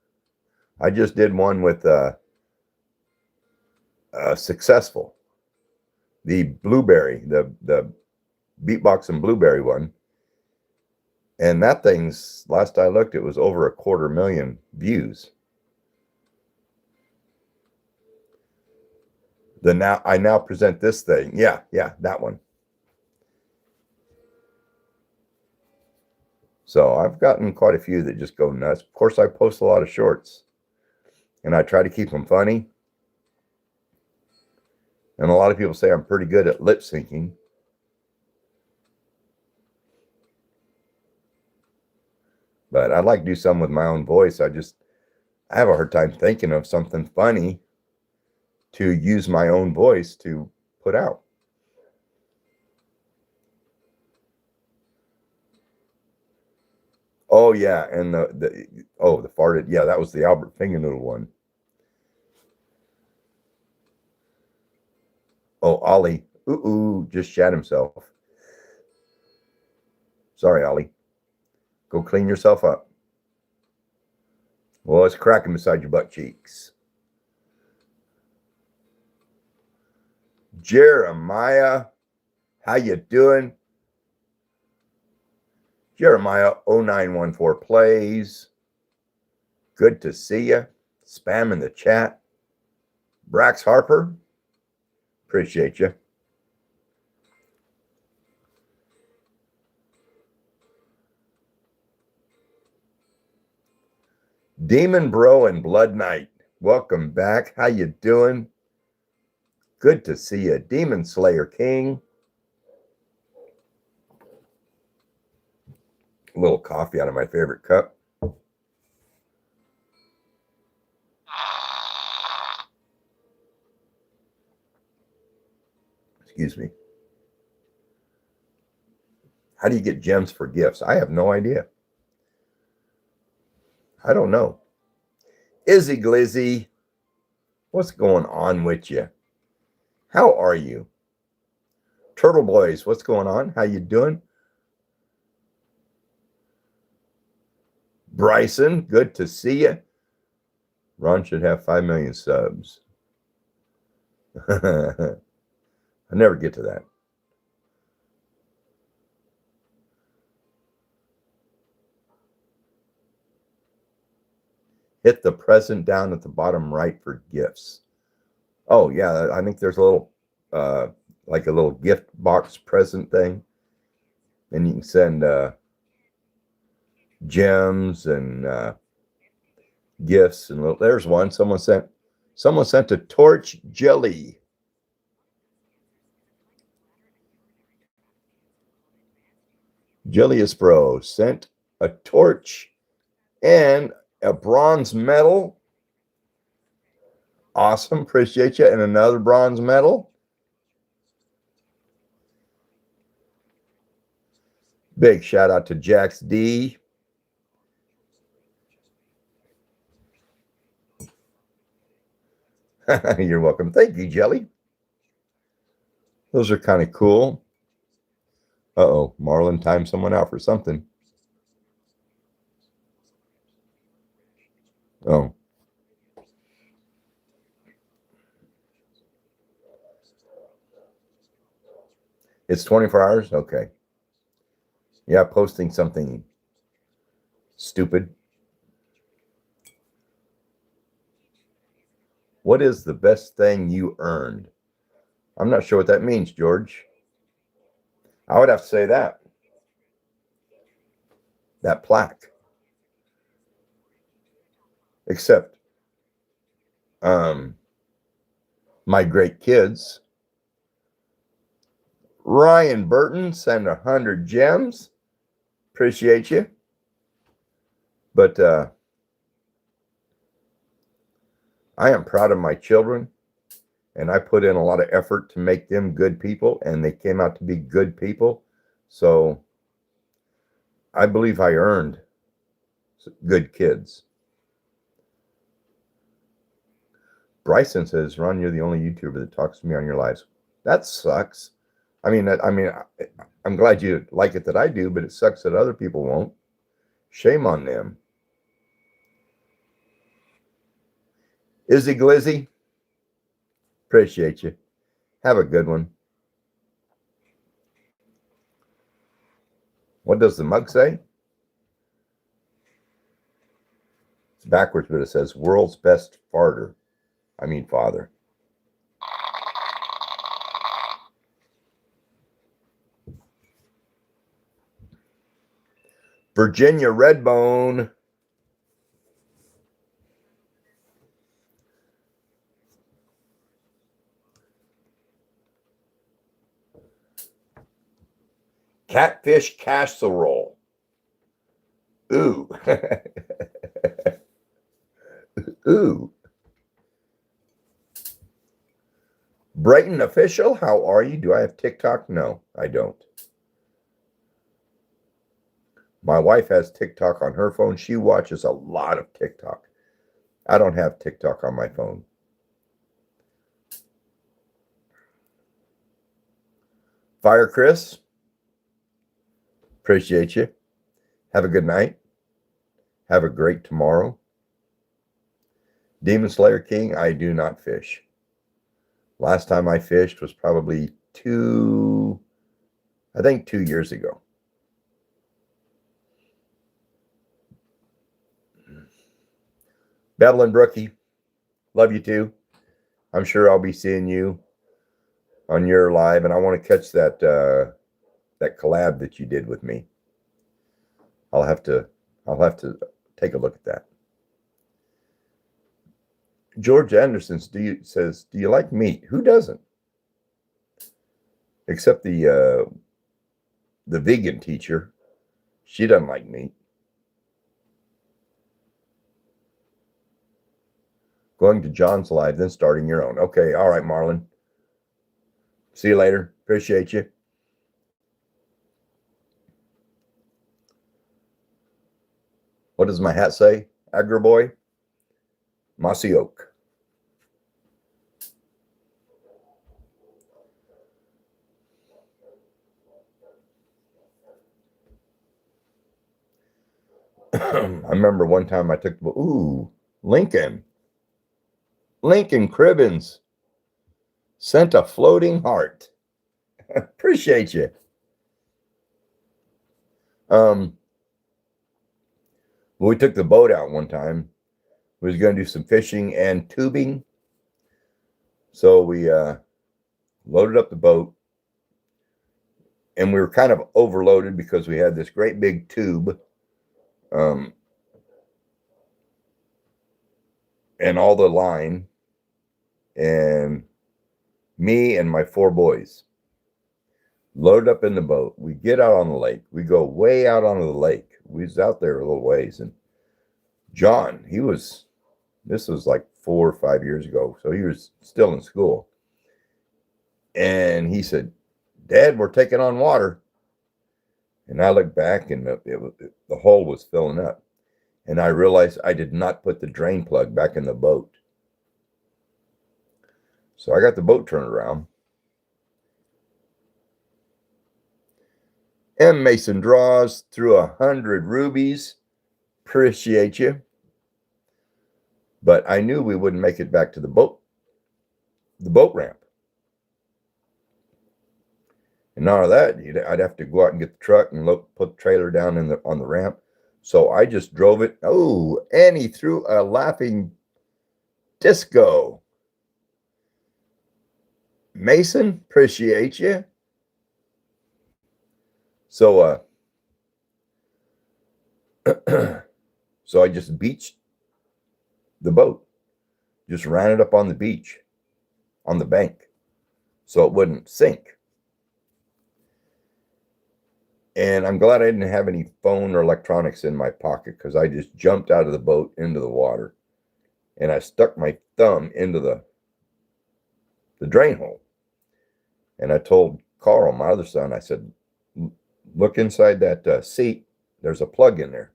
I just did one with Successful, the blueberry, the beatbox and blueberry one. And that thing's, last I looked, it was over 250,000 views. I now present this thing. Yeah, that one. So I've gotten quite a few that just go nuts. Of course, I post a lot of shorts, and I try to keep them funny. And a lot of people say I'm pretty good at lip syncing. But I'd like to do some with my own voice. I have a hard time thinking of something funny to use my own voice to put out. Oh yeah, and the farted. Yeah, that was the Albert Fingernoodle one. Oh, Ollie. Just shat himself. Sorry, Ollie. Go clean yourself up. Well, it's cracking beside your butt cheeks. Jeremiah, how you doing? Jeremiah 0914 plays. Good to see you. Spam in the chat. Brax Harper, appreciate you. Demon Bro and Blood Knight, welcome back. How you doing? Good to see you. Demon Slayer King. A little coffee out of my favorite cup. Excuse me. How do you get gems for gifts? I have no idea. I don't know. Izzy Glizzy. What's going on with you? How are you? Turtle Boys, what's going on? How you doing? Bryson, good to see you. Ron should have 5 million subs. I never get to that. Hit the present down at the bottom right for gifts. Oh, yeah, I think there's a little, like a little gift box present thing. And you can send gems and gifts. And there's one. Someone sent a torch jelly. Jellius Bro sent a torch and a bronze medal. Awesome. Appreciate you. And another bronze medal. Big shout out to Jax D. You're welcome. Thank you, Jelly. Those are kind of cool. Uh-oh, Marlon timed someone out for something. Oh. It's 24 hours? Okay. Yeah, posting something stupid. What is the best thing you earned? I'm not sure what that means, George. I would have to say that. That plaque. Except my great kids. Ryan Burton sent 100 gems. Appreciate you. But I am proud of my children, and I put in a lot of effort to make them good people, and they came out to be good people. So I believe I earned good kids. Bryson says, Ron, you're the only YouTuber that talks to me on your lives. That sucks. I'm glad you like it that I do, but it sucks that other people won't. Shame on them. Izzy Glizzy, appreciate you. Have a good one. What does the mug say? It's backwards, but it says world's best farter. I mean father. Virginia Redbone. Catfish casserole. Ooh. Ooh. Brighton Official, how are you? Do I have TikTok? No, I don't. My wife has TikTok on her phone. She watches a lot of TikTok. I don't have TikTok on my phone. Fire Chris, appreciate you. Have a good night. Have a great tomorrow. Demon Slayer King, I do not fish. Last time I fished was probably 2 years ago. Bevelin Brookie, love you too. I'm sure I'll be seeing you on your live, and I want to catch that that collab that you did with me. I'll have to take a look at that. George Anderson says, do you like meat? Who doesn't? Except the vegan teacher. She doesn't like meat. Going to John's live, then starting your own. Okay, all right, Marlon. See you later. Appreciate you. What does my hat say? Agro boy? Mossy oak. I remember one time I took the, Lincoln Cribbins sent a floating heart. Appreciate you. We took the boat out one time. We was going to do some fishing and tubing. So we loaded up the boat, and we were kind of overloaded because we had this great big tube and all the line, and me and my 4 boys loaded up in the boat. We get out on the lake. We go way out onto the lake. We was out there a little ways, and John, this was like 4 or 5 years ago, so he was still in school. And he said, "Dad, we're taking on water." And I looked back, and the hole was filling up. And I realized I did not put the drain plug back in the boat. So I got the boat turned around. M. Mason draws through 100 rubies. Appreciate you. But I knew we wouldn't make it back to the boat ramp. And none of that, I'd have to go out and get the truck and put the trailer down on the ramp. So I just drove it. Oh, and he threw a laughing disco. Mason, appreciate you. So so I just beached the boat. Just ran it up on the beach, on the bank, so it wouldn't sink. And I'm glad I didn't have any phone or electronics in my pocket, because I just jumped out of the boat into the water, and I stuck my thumb into the drain hole. And I told Carl, my other son, I said, "Look inside that seat. There's a plug in there."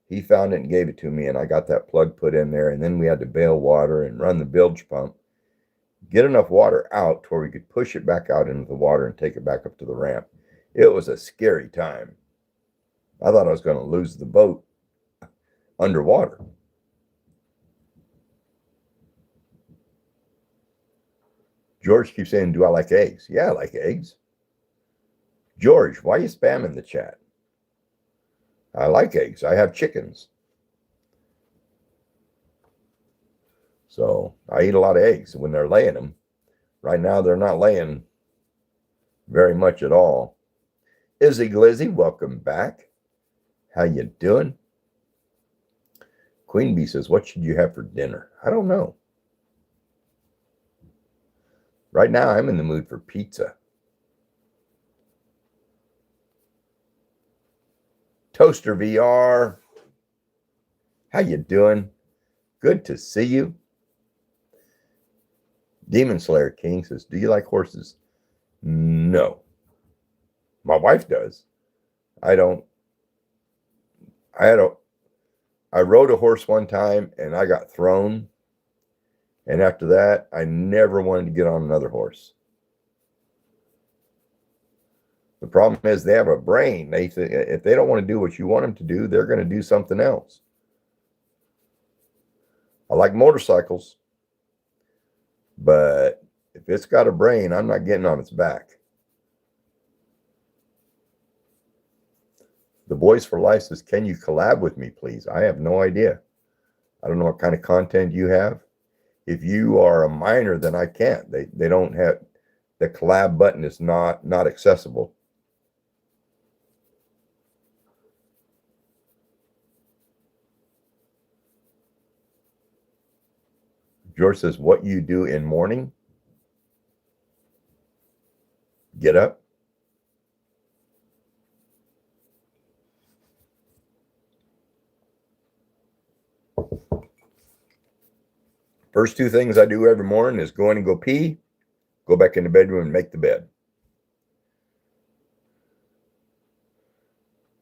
He found it and gave it to me, and I got that plug put in there. And then we had to bail water and run the bilge pump, get enough water out to where we could push it back out into the water and take it back up to the ramp. It was a scary time. I thought I was going to lose the boat underwater. George keeps saying, "Do I like eggs?" Yeah, I like eggs. George, why are you spamming the chat? I like eggs. I have chickens. So I eat a lot of eggs when they're laying them. Right now, they're not laying very much at all. Izzy Glizzy, welcome back. How you doing? Queen Bee says, "What should you have for dinner?" I don't know. Right now, I'm in the mood for pizza. Toaster VR, how you doing? Good to see you. Demon Slayer King says, "Do you like horses?" No. My wife does. I don't. I rode a horse one time and I got thrown. And after that, I never wanted to get on another horse. The problem is they have a brain. If they don't want to do what you want them to do, they're going to do something else. I like motorcycles, but if it's got a brain, I'm not getting on its back. The Boys for Life says, "Can you collab with me, please?" I have no idea. I don't know what kind of content you have. If you are a minor, then I can't. They don't have, the collab button is not accessible. George says, "What you do in morning?" Get up. First 2 things I do every morning is go in and go pee, go back in the bedroom and make the bed.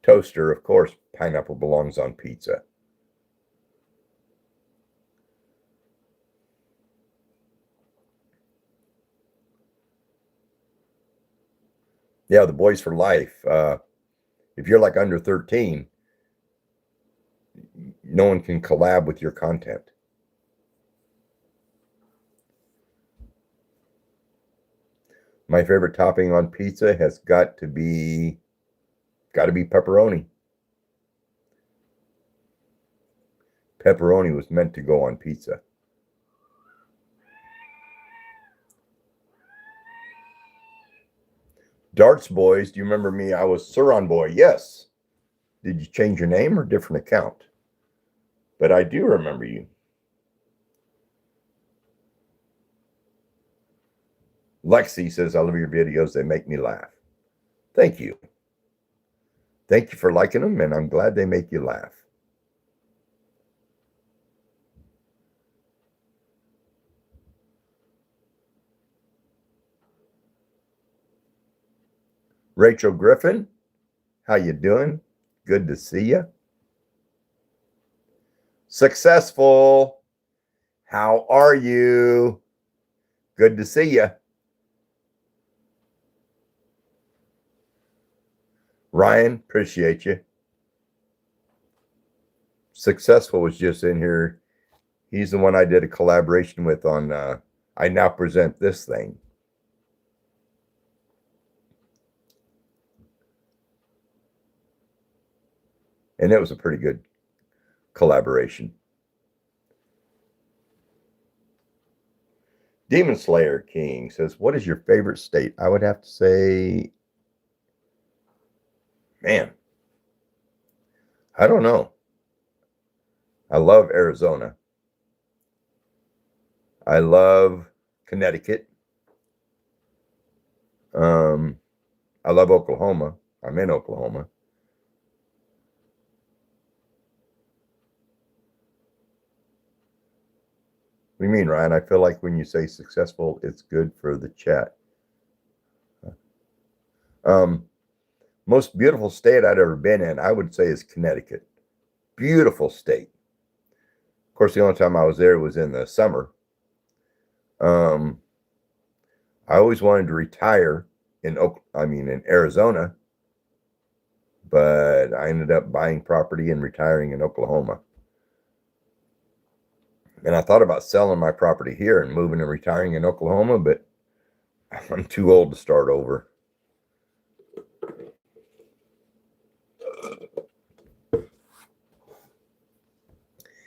Toaster, of course, pineapple belongs on pizza. Yeah, the Boys for Life. If you're like under 13, no one can collab with your content. My favorite topping on pizza has got to be pepperoni. Pepperoni was meant to go on pizza. Darts Boys, do you remember me? I was Suron Boy. Yes. Did you change your name or different account? But I do remember you. Lexi says, I love your videos. They make me laugh. Thank you. Thank you for liking them, and I'm glad they make you laugh. Rachel Griffin, how you doing? Good to see you. Successful, how are you? Good to see you. Ryan, appreciate you. Successful was just in here. He's the one I did a collaboration with on I Now Present This Thing. And it was a pretty good collaboration. Demon Slayer King says, what is your favorite state? I would have to say, man, I don't know. I love Arizona. I love Connecticut. I love Oklahoma. I'm in Oklahoma. What do you mean, Ryan? I feel like when you say successful, it's good for the chat. Most beautiful state I'd ever been in, I would say, is Connecticut. Beautiful state. Of course, the only time I was there was in the summer. I always wanted to retire in Arizona, but I ended up buying property and retiring in Oklahoma. And I thought about selling my property here and moving and retiring in Oklahoma, but I'm too old to start over.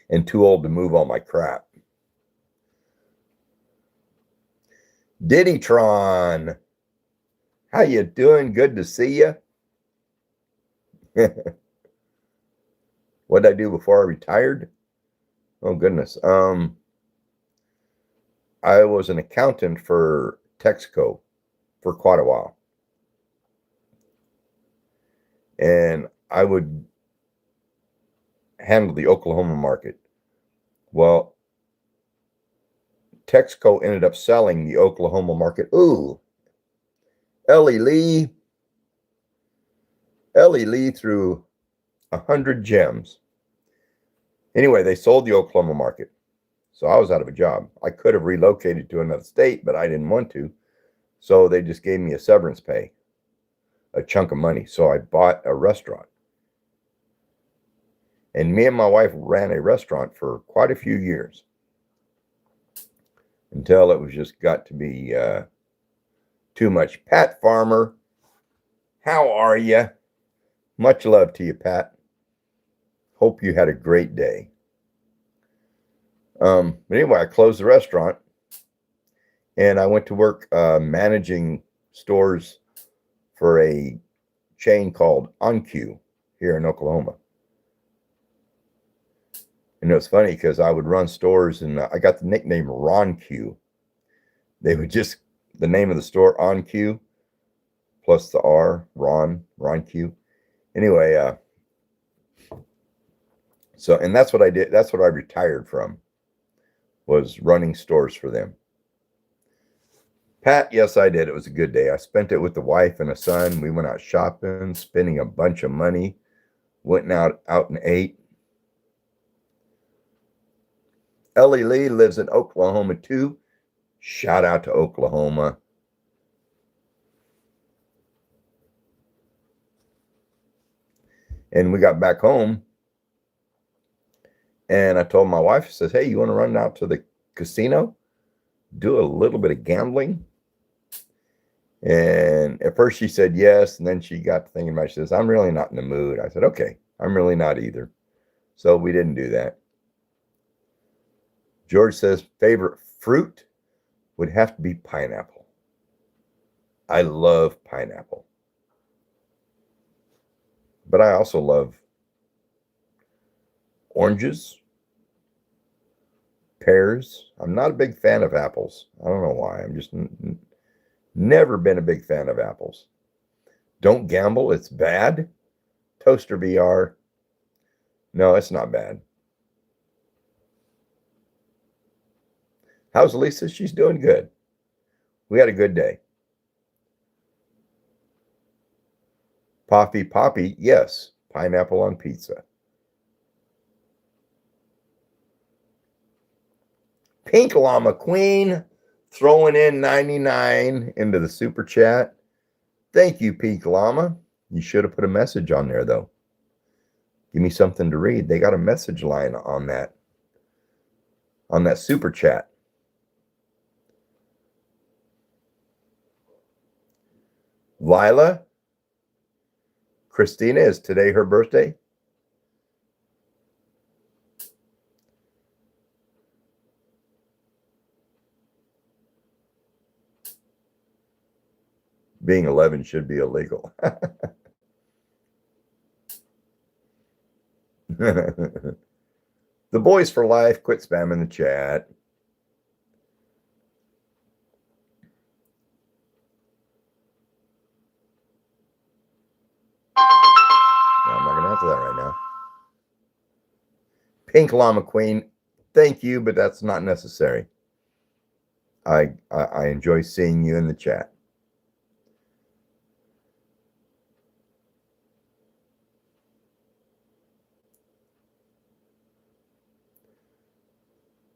And too old to move all my crap. Diddytron, how you doing? Good to see you. What did I do before I retired? Oh, goodness. I was an accountant for Texaco for quite a while. And I would handle the Oklahoma market. Well, Texaco ended up selling the Oklahoma market. Ooh, Ellie Lee threw 100 gems. Anyway, they sold the Oklahoma market. So I was out of a job. I could have relocated to another state, but I didn't want to. So they just gave me a severance pay, a chunk of money. So I bought a restaurant. And me and my wife ran a restaurant for quite a few years until it was just got to be too much. Pat Farmer, how are you? Much love to you, Pat. Hope you had a great day. But anyway, I closed the restaurant and I went to work managing stores for a chain called OnQ here in Oklahoma. And it was funny because I would run stores and I got the nickname Ron Q. They would just, the name of the store, OnQ, plus the R, Ron Q. Anyway, and that's what I did. That's what I retired from, was running stores for them. Pat, yes, I did. It was a good day. I spent it with the wife and a son. We went out shopping, spending a bunch of money, went out and ate. Ellie Lee lives in Oklahoma too. Shout out to Oklahoma. And we got back home And I told my wife, I says, hey, you want to run out to the casino? Do a little bit of gambling? And at first she said yes. And then she got to thinking about it. She says, I'm really not in the mood. I said, okay, I'm really not either. So we didn't do that. George says, favorite fruit would have to be pineapple. I love pineapple. But I also love oranges, pears. I'm not a big fan of apples. I don't know why. I'm just never been a big fan of apples. Don't gamble. It's bad. Toaster VR. No, it's not bad. How's Lisa? She's doing good. We had a good day. Poppy, yes. Pineapple on pizza. Pink Llama Queen throwing in 99 into the super chat. Thank you, Pink Llama. You should have put a message on there, though. Give me something to read. They got a message line on that super chat. Lila, Christina, is today her birthday? Being 11 should be illegal. The boys for life, quit spamming the chat. No, I'm not going to answer that right now. Pink Llama Queen, thank you, but that's not necessary. I enjoy seeing you in the chat.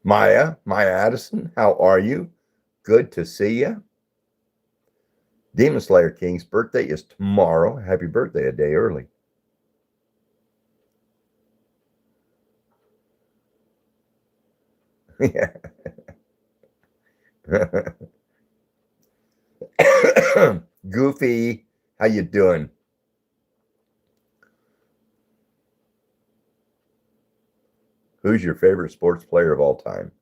Maya Addison, how are you? Good to see you. Demon Slayer King's birthday is tomorrow. Happy birthday, a day early. Yeah. Goofy, how you doing? Who's your favorite sports player of all time?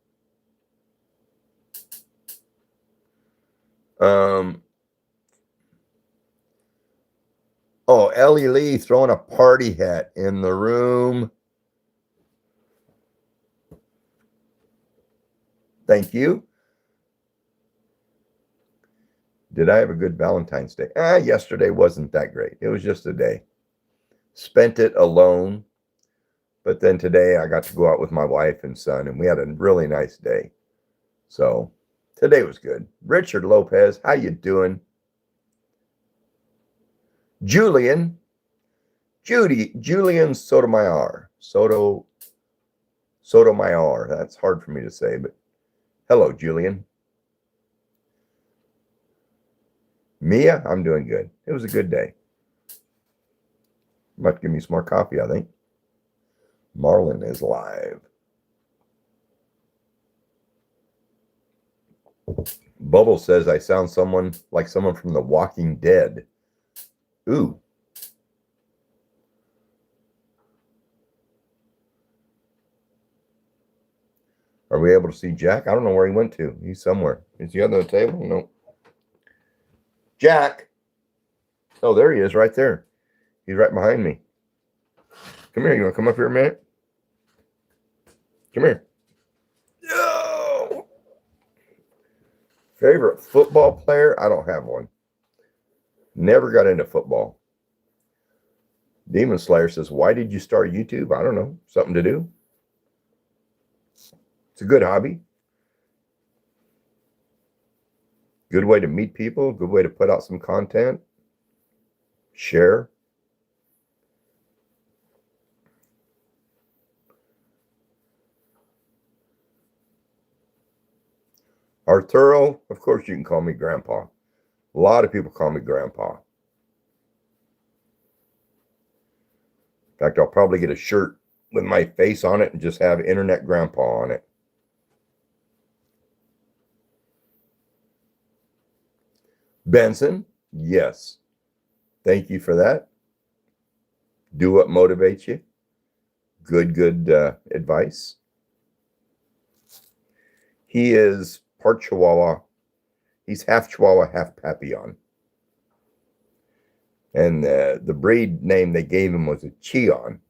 Oh, Ellie Lee throwing a party hat in the room. Thank you. Did I have a good Valentine's Day? Yesterday wasn't that great. It was just a day. Spent it alone. But then today I got to go out with my wife and son, and we had a really nice day. So today was good. Richard Lopez, how you doing? Julian Sotomayor. Sotomayor. That's hard for me to say, but hello, Julian. Mia, I'm doing good. It was a good day. Might give me some more coffee, I think. Marlon is live. Bubble says I sound like someone from The Walking Dead. Ooh. Are we able to see Jack? I don't know where he went to. He's somewhere. Is he under the table? No. Jack. Oh, there he is right there. He's right behind me. Come here. You want to come up here a minute? Come here. No. Favorite football player? I don't have one. Never got into football. Demon Slayer says, why did you start YouTube? I don't know. Something to do. It's a good hobby. Good way to meet people. Good way to put out some content. Share. Arturo, of course you can call me Grandpa. A lot of people call me Grandpa. In fact, I'll probably get a shirt with my face on it and just have Internet Grandpa on it. Benson, yes. Thank you for that. Do what motivates you. Good advice. He is part Chihuahua. He's half Chihuahua, half Papillon. And the breed name they gave him was a Chion.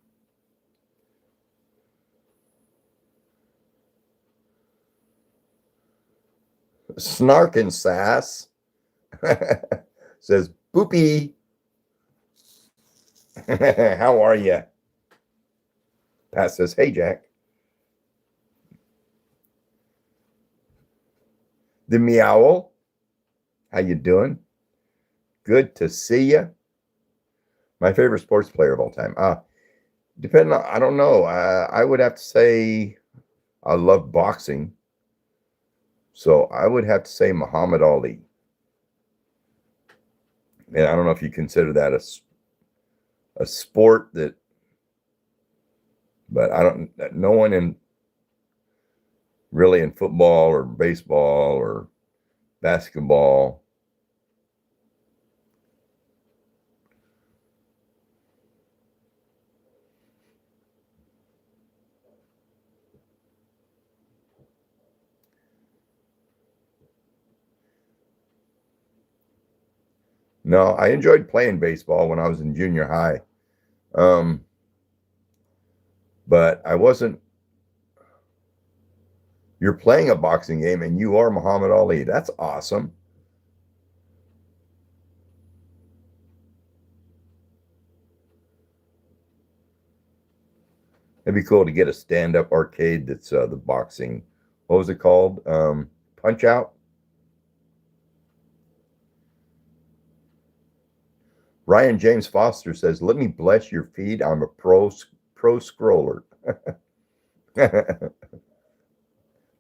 Snark and Sass says, Boopy. How are you? Pat says, hey, Jack. The Meowl, how you doing? Good to see you. My favorite sports player of all time. Depending on, I don't know. I would have to say I love boxing. So I would have to say Muhammad Ali. And I don't know if you consider that a sport that, but I don't, no one in really in football or baseball or basketball. No, I enjoyed playing baseball when I was in junior high. But I wasn't. You're playing a boxing game and you are Muhammad Ali. That's awesome. It'd be cool to get a stand-up arcade that's the boxing. What was it called? Punch Out? Ryan James Foster says, let me bless your feed. I'm a pro scroller.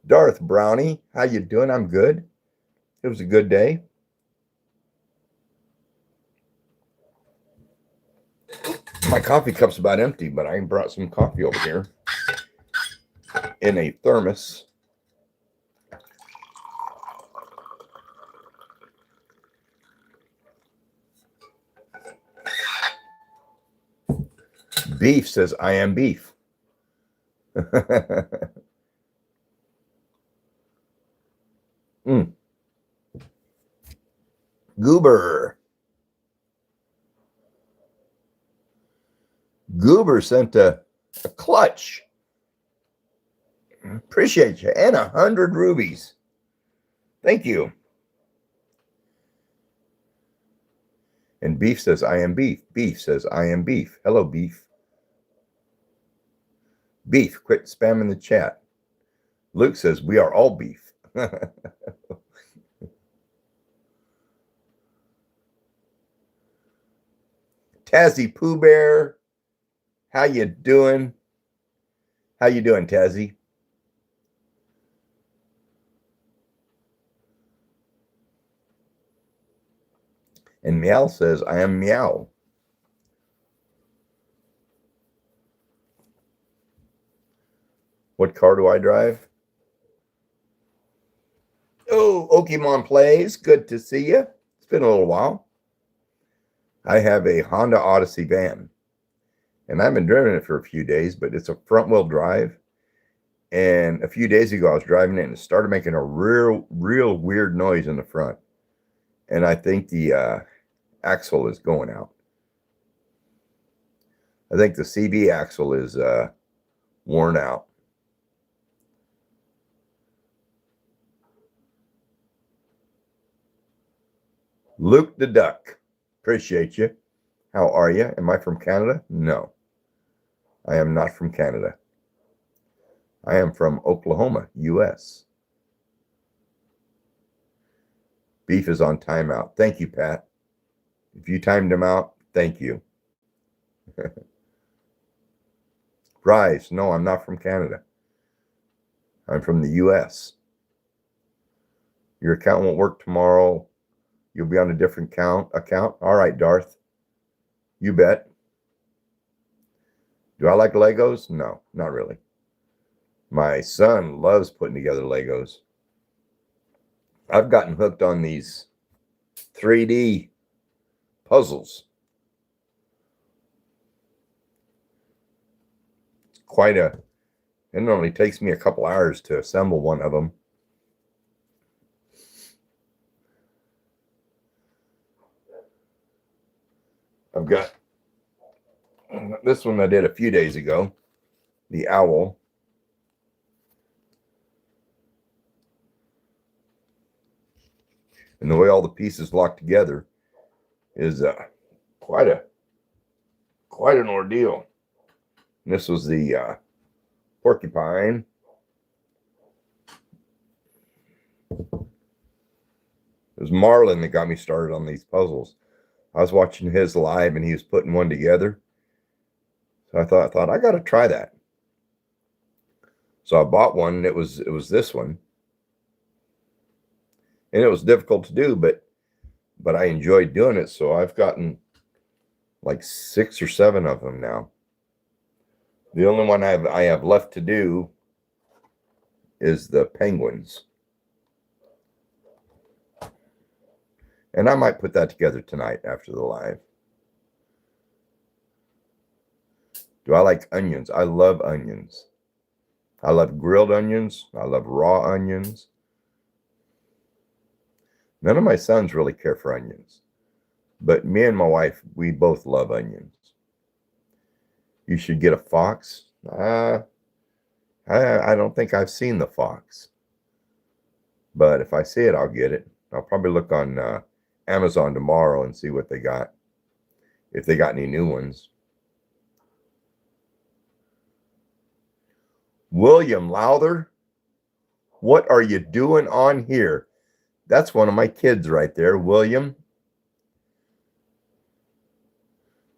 Darth Brownie, how you doing? I'm good. It was a good day. My coffee cup's about empty, but I brought some coffee over here in a thermos. Beef says, I am beef. Goober. Goober sent a clutch. Appreciate you. And 100 rubies. Thank you. And Beef says, I am beef. Beef says, I am beef. Hello, Beef. Beef, quit spamming the chat. Luke says, we are all beef. Tazzy Pooh Bear, how you doing? How you doing, Tazzy? And Meow says, I am Meow. What car do I drive? Oh, Okemon Plays. Good to see you. It's been a little while. I have a Honda Odyssey van. And I've been driving it for a few days, but it's a front-wheel drive. And a few days ago, I was driving it and it started making a real weird noise in the front. And I think the axle is going out. I think the CB axle is worn out. Luke the Duck, appreciate you. How are you? Am I from Canada? No, I am not from Canada. I am from Oklahoma, U.S. Beef is on timeout. Thank you, Pat. If you timed him out, thank you. Rise, no, I'm not from Canada. I'm from the U.S. Your account won't work tomorrow. You'll be on a different account. All right, Darth. You bet. Do I like Legos? No, not really. My son loves putting together Legos. I've gotten hooked on these 3D puzzles. It's quite a, it only takes me a couple hours to assemble one of them. I've got this one I did a few days ago, the owl. And the way all the pieces lock together is quite an ordeal. And this was the porcupine. It was Marlon that got me started on these puzzles. I was watching his live and he was putting one together. So I thought I got to try that. So I bought one and it was this one. And it was difficult to do, but I enjoyed doing it. So I've gotten like 6 or 7 of them now. The only one I have left to do is the penguins. And I might put that together tonight after the live. Do I like onions? I love onions. I love grilled onions. I love raw onions. None of my sons really care for onions. But me and my wife, we both love onions. You should get a fox. I don't think I've seen the fox. But if I see it, I'll get it. I'll probably look on Amazon tomorrow and see what they got. If they got any new ones. William Lowther, what are you doing on here? That's one of my kids right there, William.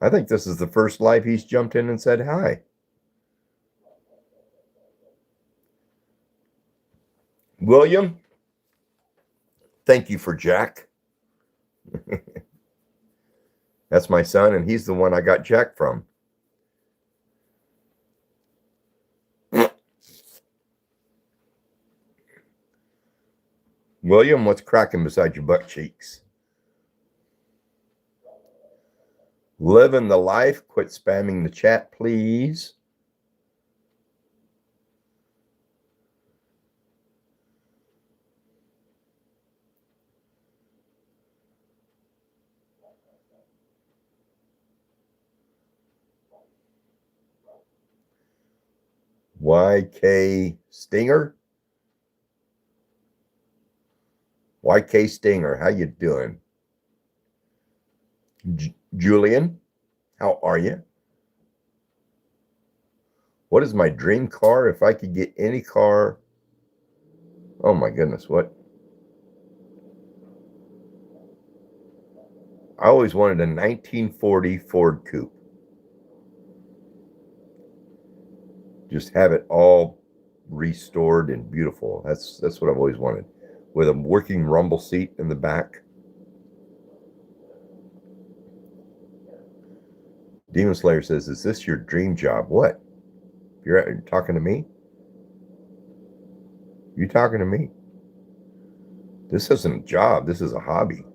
I think this is the first live he's jumped in and said hi. William, thank you for Jack. That's my son, and he's the one I got Jack from. William, what's cracking beside your butt cheeks? Living the life. Quit spamming the chat, please. YK Stinger. YK Stinger, how you doing? Julian, how are you? What is my dream car? If I could get any car. Oh my goodness, what? I always wanted a 1940 Ford Coupe. Just have it all restored and beautiful. That's what I've always wanted. With a working rumble seat in the back. Demon Slayer says, is this your dream job? What? You're talking to me? You talking to me? This isn't a job. This is a hobby.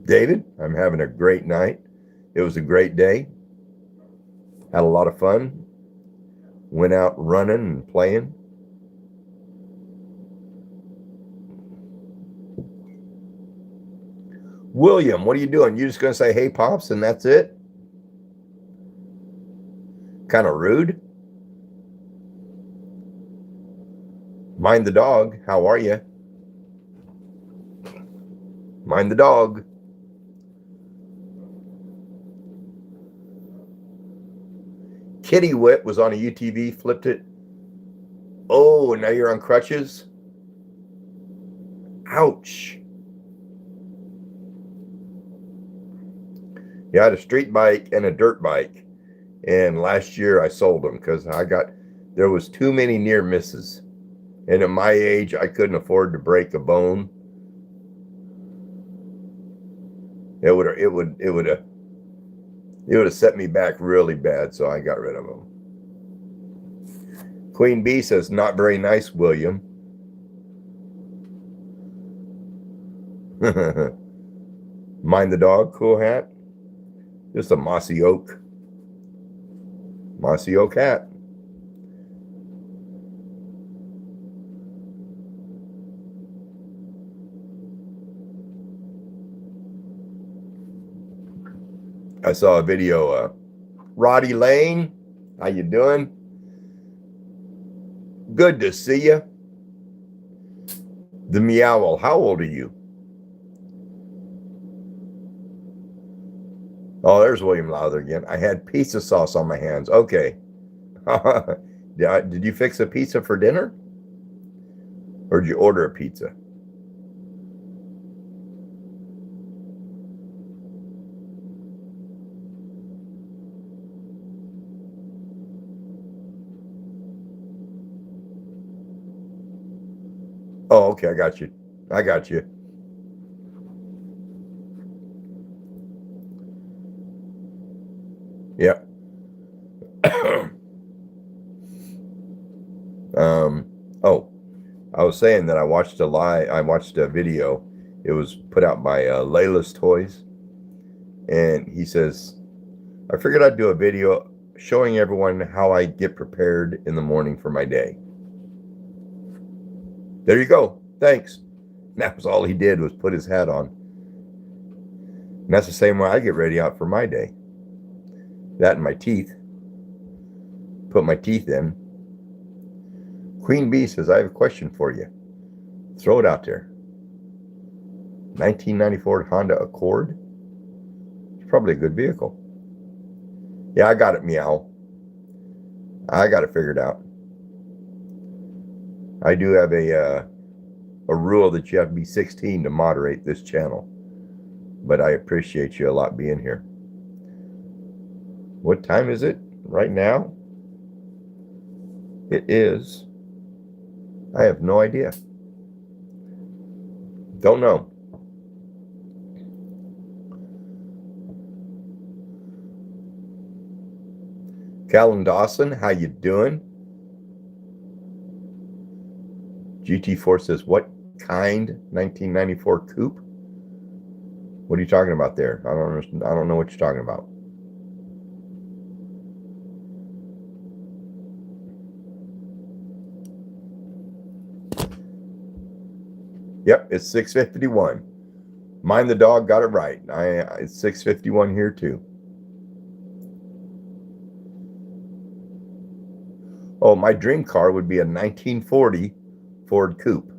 David, I'm having a great night. It was a great day. Had a lot of fun. Went out running and playing. William, what are you doing? You just going to say, hey, Pops, and that's it? Kind of rude. Mind the dog. How are you? Mind the dog. Kitty Whip was on a UTV, flipped it. Oh, now you're on crutches? Ouch. Yeah, I had a street bike and a dirt bike. And last year I sold them because there was too many near misses. And at my age, I couldn't afford to break a bone. It would have set me back really bad, so I got rid of them. Queen Bee says, not very nice, William. Mind the dog, cool hat. Just a mossy oak. Mossy oak hat. I saw a video, Roddy Lane, how you doing? Good to see you. The Meowl, how old are you? Oh, there's William Lowther again. I had pizza sauce on my hands. Okay. Did you fix a pizza for dinner? Or did you order a pizza? Oh, okay, I got you. I got you. Yeah. Oh, I was saying that I watched a video. It was put out by Layla's Toys. And he says, I figured I'd do a video showing everyone how I get prepared in the morning for my day. There you go. Thanks. And that was all he did, was put his hat on. And that's the same way I get ready out for my day. That and my teeth. Put my teeth in. Queen Bee says, I have a question for you. Throw it out there. 1994 Honda Accord. It's probably a good vehicle. Yeah, I got it, Meow. I got it figured out. I do have a rule that you have to be 16 to moderate this channel. But I appreciate you a lot being here. What time is it right now? It is. I have no idea. Don't know. Callan Dawson, how you doing? GT4 says, what kind 1994 coupe? What are you talking about there? I don't know what you're talking about. Yep, it's 6:51. Mind the dog got it right. It's 6:51 here too. Oh, my dream car would be a 1940 Ford Coupe.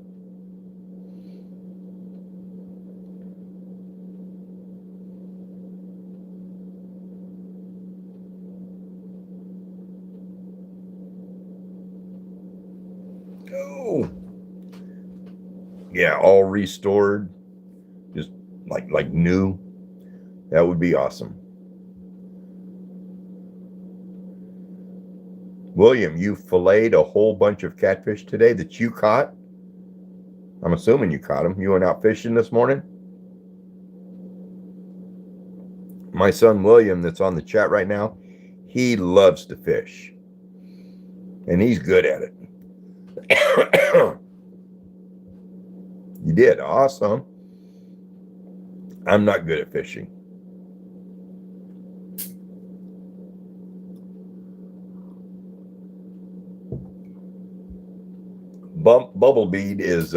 Oh. Yeah, all restored, just like new. That would be awesome. William, you filleted a whole bunch of catfish today that you caught? I'm assuming you caught them. You went out fishing this morning? My son William, that's on the chat right now, he loves to fish. And he's good at it. You did? Awesome. I'm not good at fishing. Bubble Bead is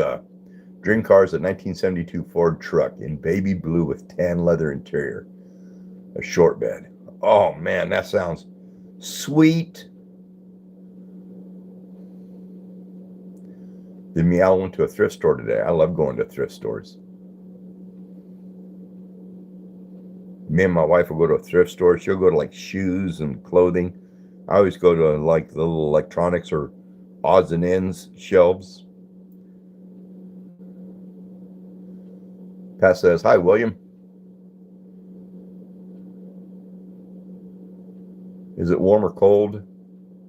Dream Car's a 1972 Ford truck in baby blue with tan leather interior. A short bed. Oh man, that sounds sweet. The Meow went to a thrift store today. I love going to thrift stores. Me and my wife will go to a thrift store. She'll go to like shoes and clothing. I always go to like the little electronics or odds and ends shelves. Pat says, hi, William. Is it warm or cold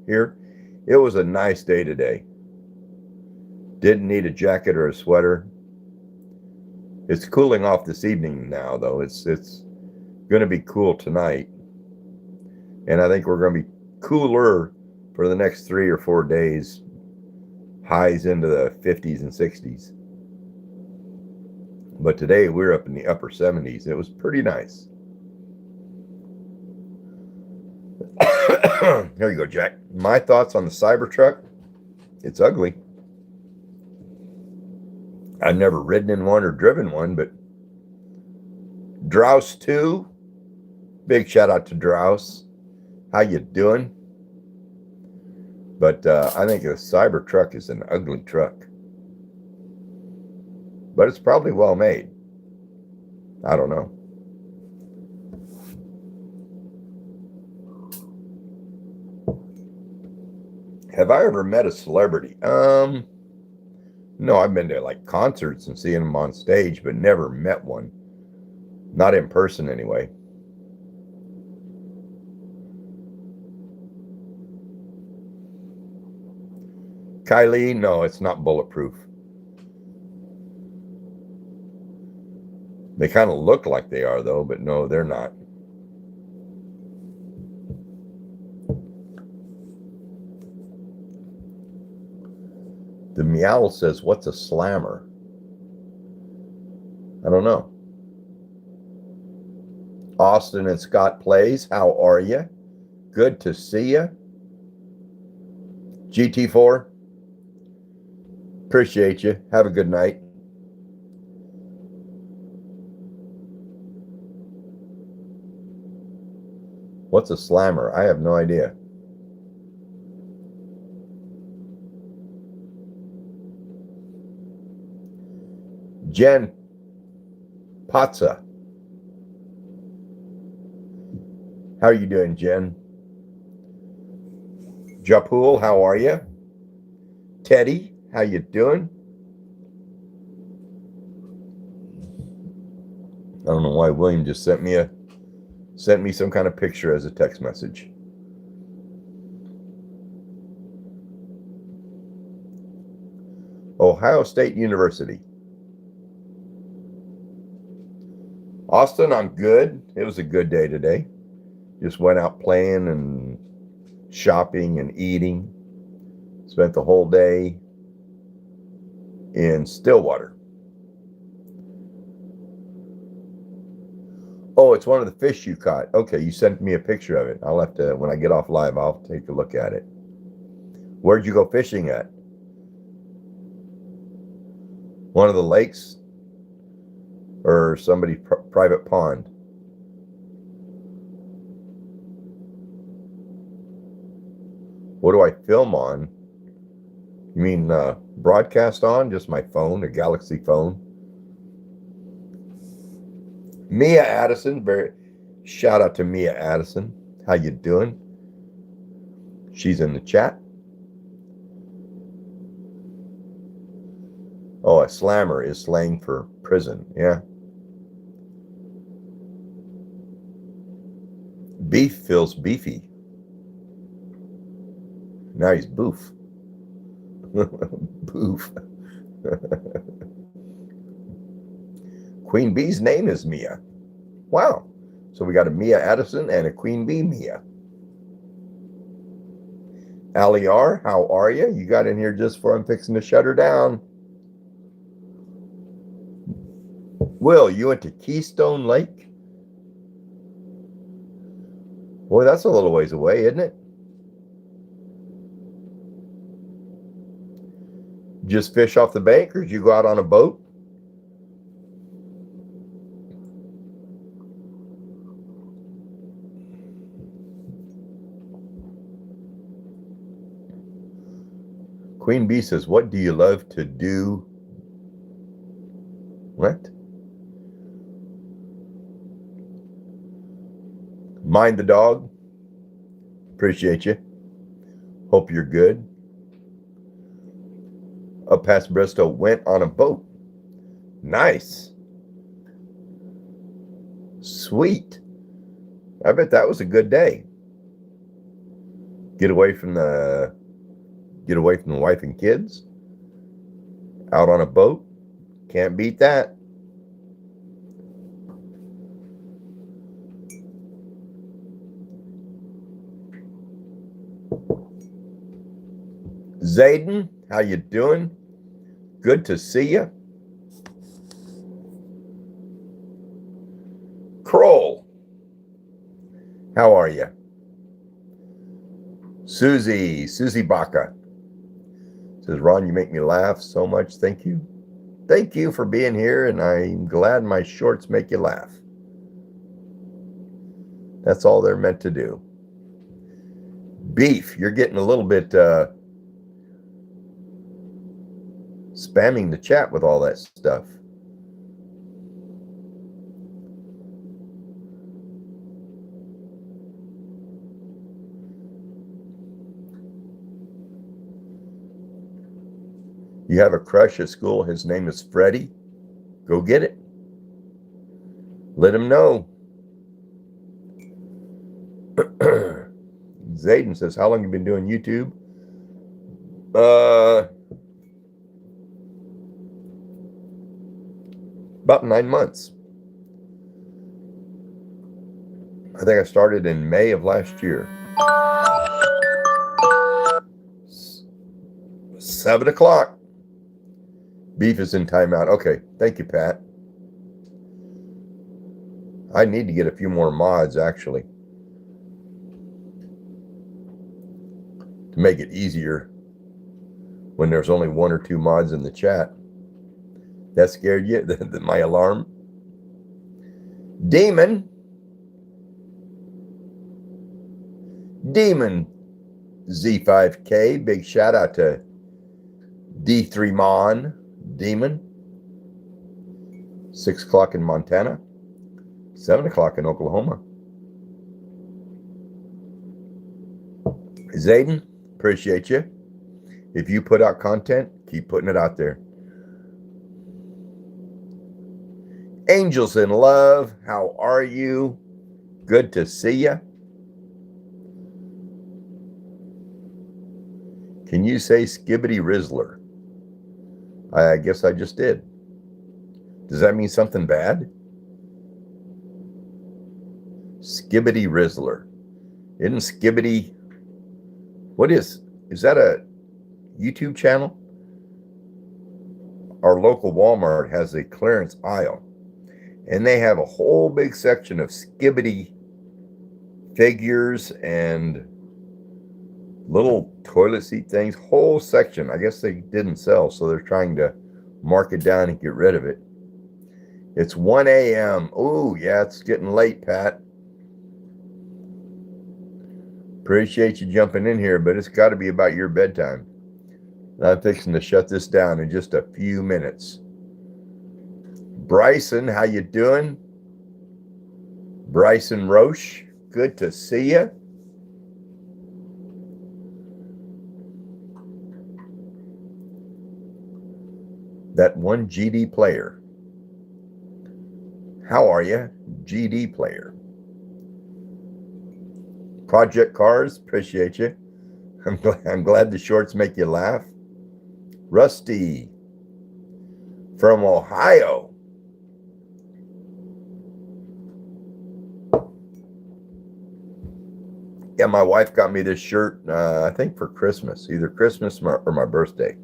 here? It was a nice day today. Didn't need a jacket or a sweater. It's cooling off this evening now, though. It's going to be cool tonight. And I think we're going to be cooler for the next 3 or 4 days. Highs into the 50s and 60s. But today we're up in the upper 70s. It was pretty nice. Here you go, Jack. My thoughts on the Cybertruck. It's ugly. I've never ridden in one or driven one, but Drouse 2. Big shout out to Drouse. How you doing? But I think a Cybertruck is an ugly truck. But it's probably well made. I don't know. Have I ever met a celebrity? No, I've been to like concerts and seeing them on stage, but never met one. Not in person anyway. Kylie, no, it's not bulletproof. They kind of look like they are, though, but no, they're not. The Meow says, what's a slammer? I don't know. Austin and Scott Plays, how are you? Good to see you. GT4, appreciate you. Have a good night. What's a slammer? I have no idea. Jen Patza. How are you doing, Jen? Japul, how are you? Teddy, how you doing? I don't know why William just sent me some kind of picture as a text message. Ohio State University. Austin, I'm good. It was a good day today. Just went out playing and shopping and eating. Spent the whole day in Stillwater. Oh, it's one of the fish you caught. Okay, you sent me a picture of it. I'll have to, when I get off live, I'll take a look at it. Where'd you go fishing at? One of the lakes? Or somebody's private pond? What do I film on? You mean broadcast on? Just my phone, a Galaxy phone. Mia Addison, shout out to Mia Addison. How you doing? She's in the chat. Oh, a slammer is slang for prison. Yeah. Beef feels beefy. Now he's boof. Boof. Queen Bee's name is Mia. Wow. So we got a Mia Addison and a Queen Bee Mia. Allie R, how are you? You got in here just before I'm fixing to shut her down. Will, you went to Keystone Lake? Boy, that's a little ways away, isn't it? Just fish off the bank, or did you go out on a boat? Queen Bee says, what do you love to do? What? Mind the dog. Appreciate you. Hope you're good. Up past Bristol, went on a boat. Nice. Sweet. I bet that was a good day. Get away from the wife and kids. Out on a boat. Can't beat that. Zayden, how you doing? Good to see you. Kroll, how are you? Susie Baca says, Ron, you make me laugh so much. Thank you. Thank you for being here, and I'm glad my shorts make you laugh. That's all they're meant to do. Beef, you're getting a little bit spamming the chat with all that stuff. You have a crush at school. His name is Freddie. Go get it. Let him know. Zayden says, how long have you been doing YouTube? About 9 months. I think I started in May of last year. 7 o'clock. Beef is in timeout. Okay, thank you, Pat. I need to get a few more mods, actually, to make it easier when there's only 1 or 2 mods in the chat. That scared you? My alarm? Demon Z5K. Big shout out to D3 Mon. Demon. 6 o'clock in Montana. 7 o'clock in Oklahoma. Zayden, appreciate you. If you put out content, keep putting it out there. Angels in Love, how are you? Good to see you. Can you say Skibbity Rizzler? I guess I just did. Does that mean something bad? Skibbity Rizzler. Isn't Skibbity... What is that a YouTube channel? Our local Walmart has a clearance aisle, and they have a whole big section of Skibbity figures and little toilet seat things. Whole section. I guess they didn't sell, so they're trying to mark it down and get rid of it. It's 1 a.m. Oh, yeah, it's getting late, Pat. Appreciate you jumping in here, but it's got to be about your bedtime. I'm fixing to shut this down in just a few minutes. Bryson, how you doing? Bryson Roche, good to see you. That one GD player. How are you, GD player? Project Cars, appreciate you. I'm glad the shorts make you laugh. Rusty from Ohio. Yeah, my wife got me this shirt, I think for Christmas, either Christmas or my birthday.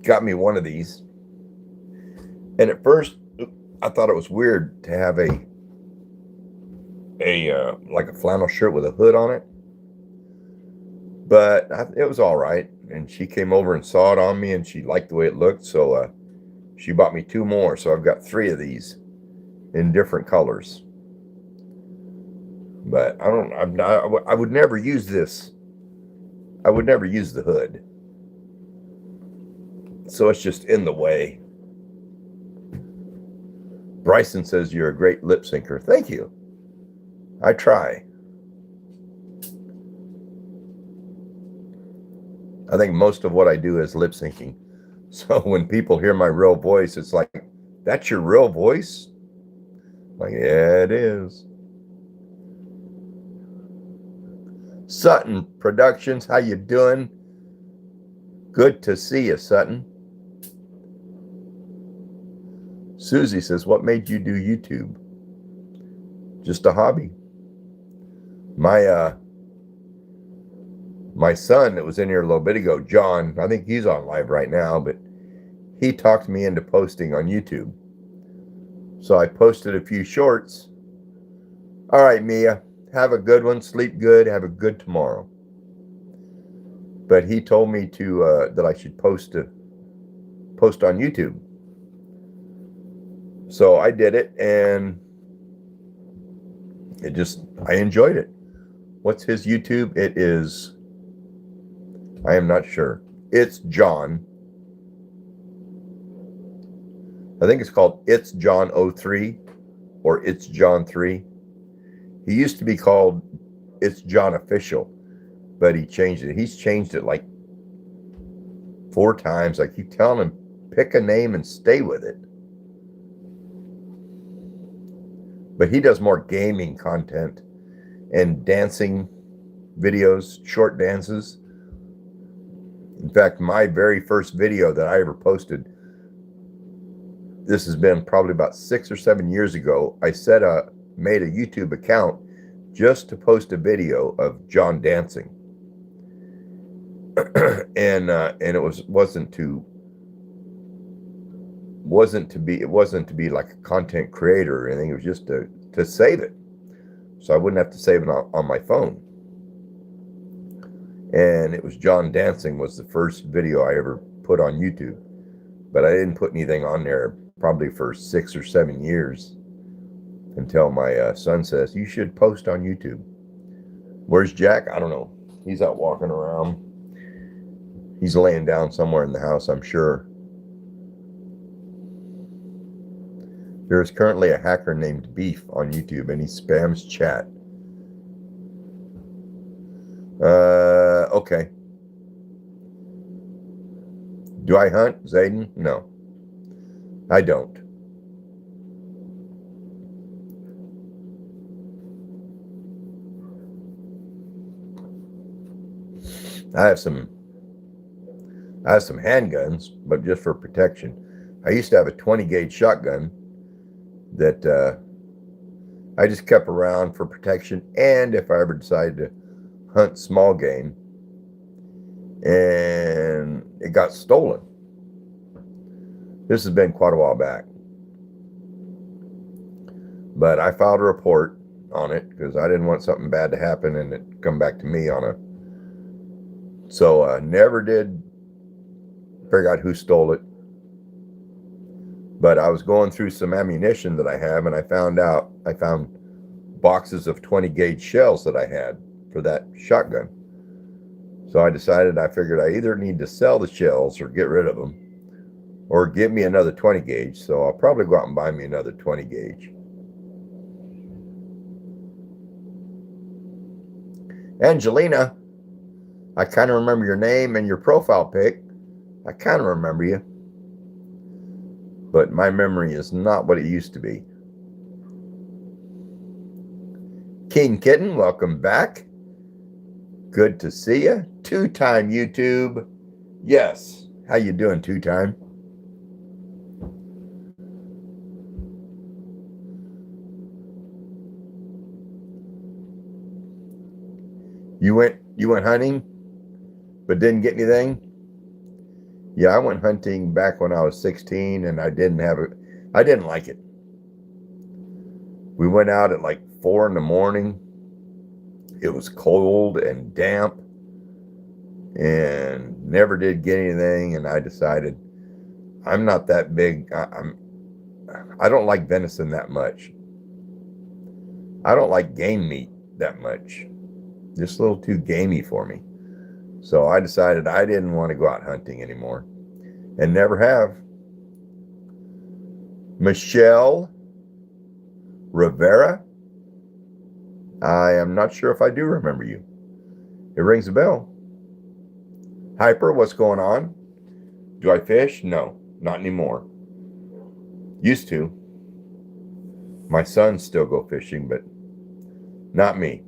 Got me one of these. And at first, I thought it was weird to have like a flannel shirt with a hood on it. But it was all right. And she came over and saw it on me, and she liked the way it looked. So she bought me 2 more. So I've got 3 of these in different colors. But I would never use this. I would never use the hood. So it's just in the way. Bryson says you're a great lip syncer. Thank you. I try. I think most of what I do is lip syncing. So when people hear my real voice, it's like, that's your real voice? Like, yeah, it is. Sutton Productions, how you doing? Good to see you, Sutton. Susie says, what made you do YouTube? Just a hobby. My My son that was in here a little bit ago, John, I think he's on live right now, but he talked me into posting on YouTube. So I posted a few shorts. All right, Mia, have a good one. Sleep good. Have a good tomorrow. But he told me to that I should post on YouTube. So I did it, and I enjoyed it. What's his YouTube? It is, I am not sure. It's John. I think it's called It's John 03 or It's John 3. He used to be called It's John Official, but he changed it. He's changed it like 4 times. I keep telling him, pick a name and stay with it. But he does more gaming content and dancing videos, short dances. In fact, my very first video that I ever posted, this has been probably about 6 or 7 years ago. I made a YouTube account just to post a video of John dancing. And it wasn't to be like a content creator or anything. It was just to save it, so I wouldn't have to save it on my phone. And it was John dancing was the first video I ever put on YouTube, but I didn't put anything on there probably for 6 or 7 years until my son says, you should post on YouTube. Where's Jack? I don't know. He's out walking around. He's laying down somewhere in the house, I'm sure. There is currently a hacker named Beef on YouTube, and he spams chat. Okay. Do I hunt, Zayden? No, I don't. I have some handguns, but just for protection. I used to have a 20 gauge shotgun that I just kept around for protection, and if I ever decided to hunt small game, and it got stolen. This has been quite a while back, but I filed a report on it because I didn't want something bad to happen and it come back to me so never did figure out who stole it. But I was going through some ammunition that I have, and I found boxes of 20 gauge shells that I had for that shotgun. So I figured I either need to sell the shells or get rid of them, or give me another 20 gauge. So I'll probably go out and buy me another 20 gauge. Angelina, I kind of remember your name and your profile pic. I kind of remember you, but my memory is not what it used to be. King Kitten, welcome back. Good to see you. 2-time YouTube. Yes. How you doing, 2-time? You went hunting, but didn't get anything? Yeah, I went hunting back when I was 16, and I didn't like it. We went out at like 4 in the morning. It was cold and damp, and never did get anything. And I decided I'm not that big. I don't like venison that much. I don't like game meat that much. Just a little too gamey for me. So I decided I didn't want to go out hunting anymore, and never have. Michelle Rivera, I am not sure if I do remember you. It rings a bell. Hyper, what's going on? Do I fish? No, not anymore. Used to. My sons still go fishing, but not me.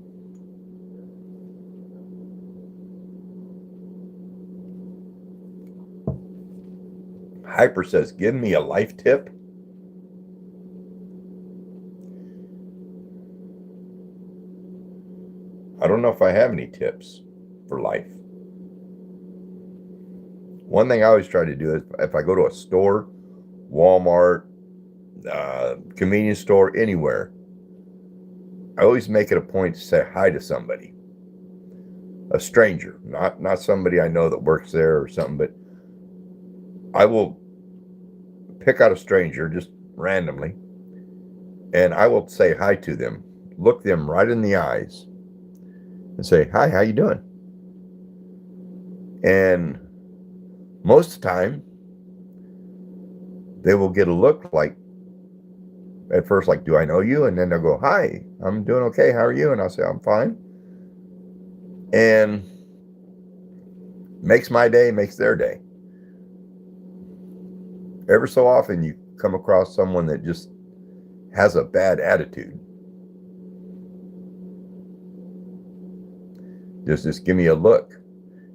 Hyper says, give me a life tip. I don't know if I have any tips. for life. One thing I always try to do is if I go to a store, Walmart, convenience store, anywhere, I always make it a point to say hi to somebody. A stranger, not somebody I know that works there or something, but I will pick out a stranger just randomly, and I will say hi to them, look them right in the eyes, and say, "Hi, how you doing?" And most of the time, they will get a look like, at first, like, "Do I know you?" And then they'll go, "Hi, I'm doing okay. How are you?" And I'll say, "I'm fine." And makes my day, makes their day. Ever so often, you come across someone that just has a bad attitude. Just give me a look,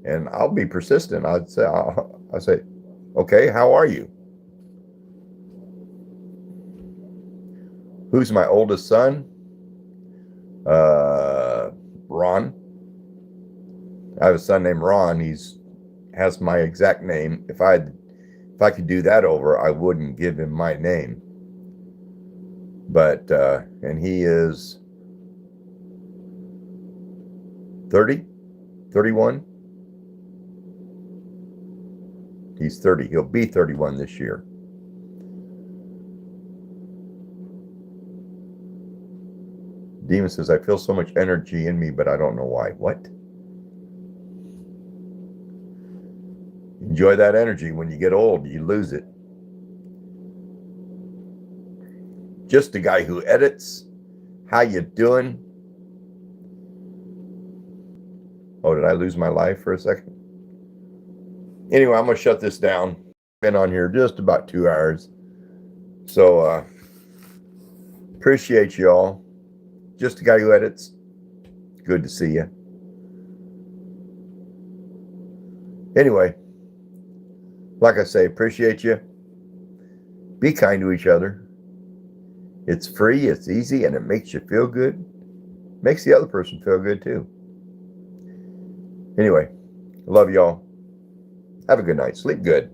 and I'll be persistent. I'll say, "Okay, how are you?" Who's my oldest son? Ron. I have a son named Ron. Has my exact name. If I could do that over, I wouldn't give him my name. But and he is 30, 31. He's 30. He'll be 31 this year. Demon says, "I feel so much energy in me, but I don't know why." What? Enjoy that energy. When you get old, you lose it. Just a guy who edits. How you doing? Oh, did I lose my life for a second? Anyway, I'm going to shut this down. Been on here just about 2 hours. So, appreciate you all. Just a guy who edits. Good to see you. Anyway, like I say, appreciate you. Be kind to each other. It's free, it's easy, and it makes you feel good. Makes the other person feel good too. Anyway, love y'all. Have a good night. Sleep good.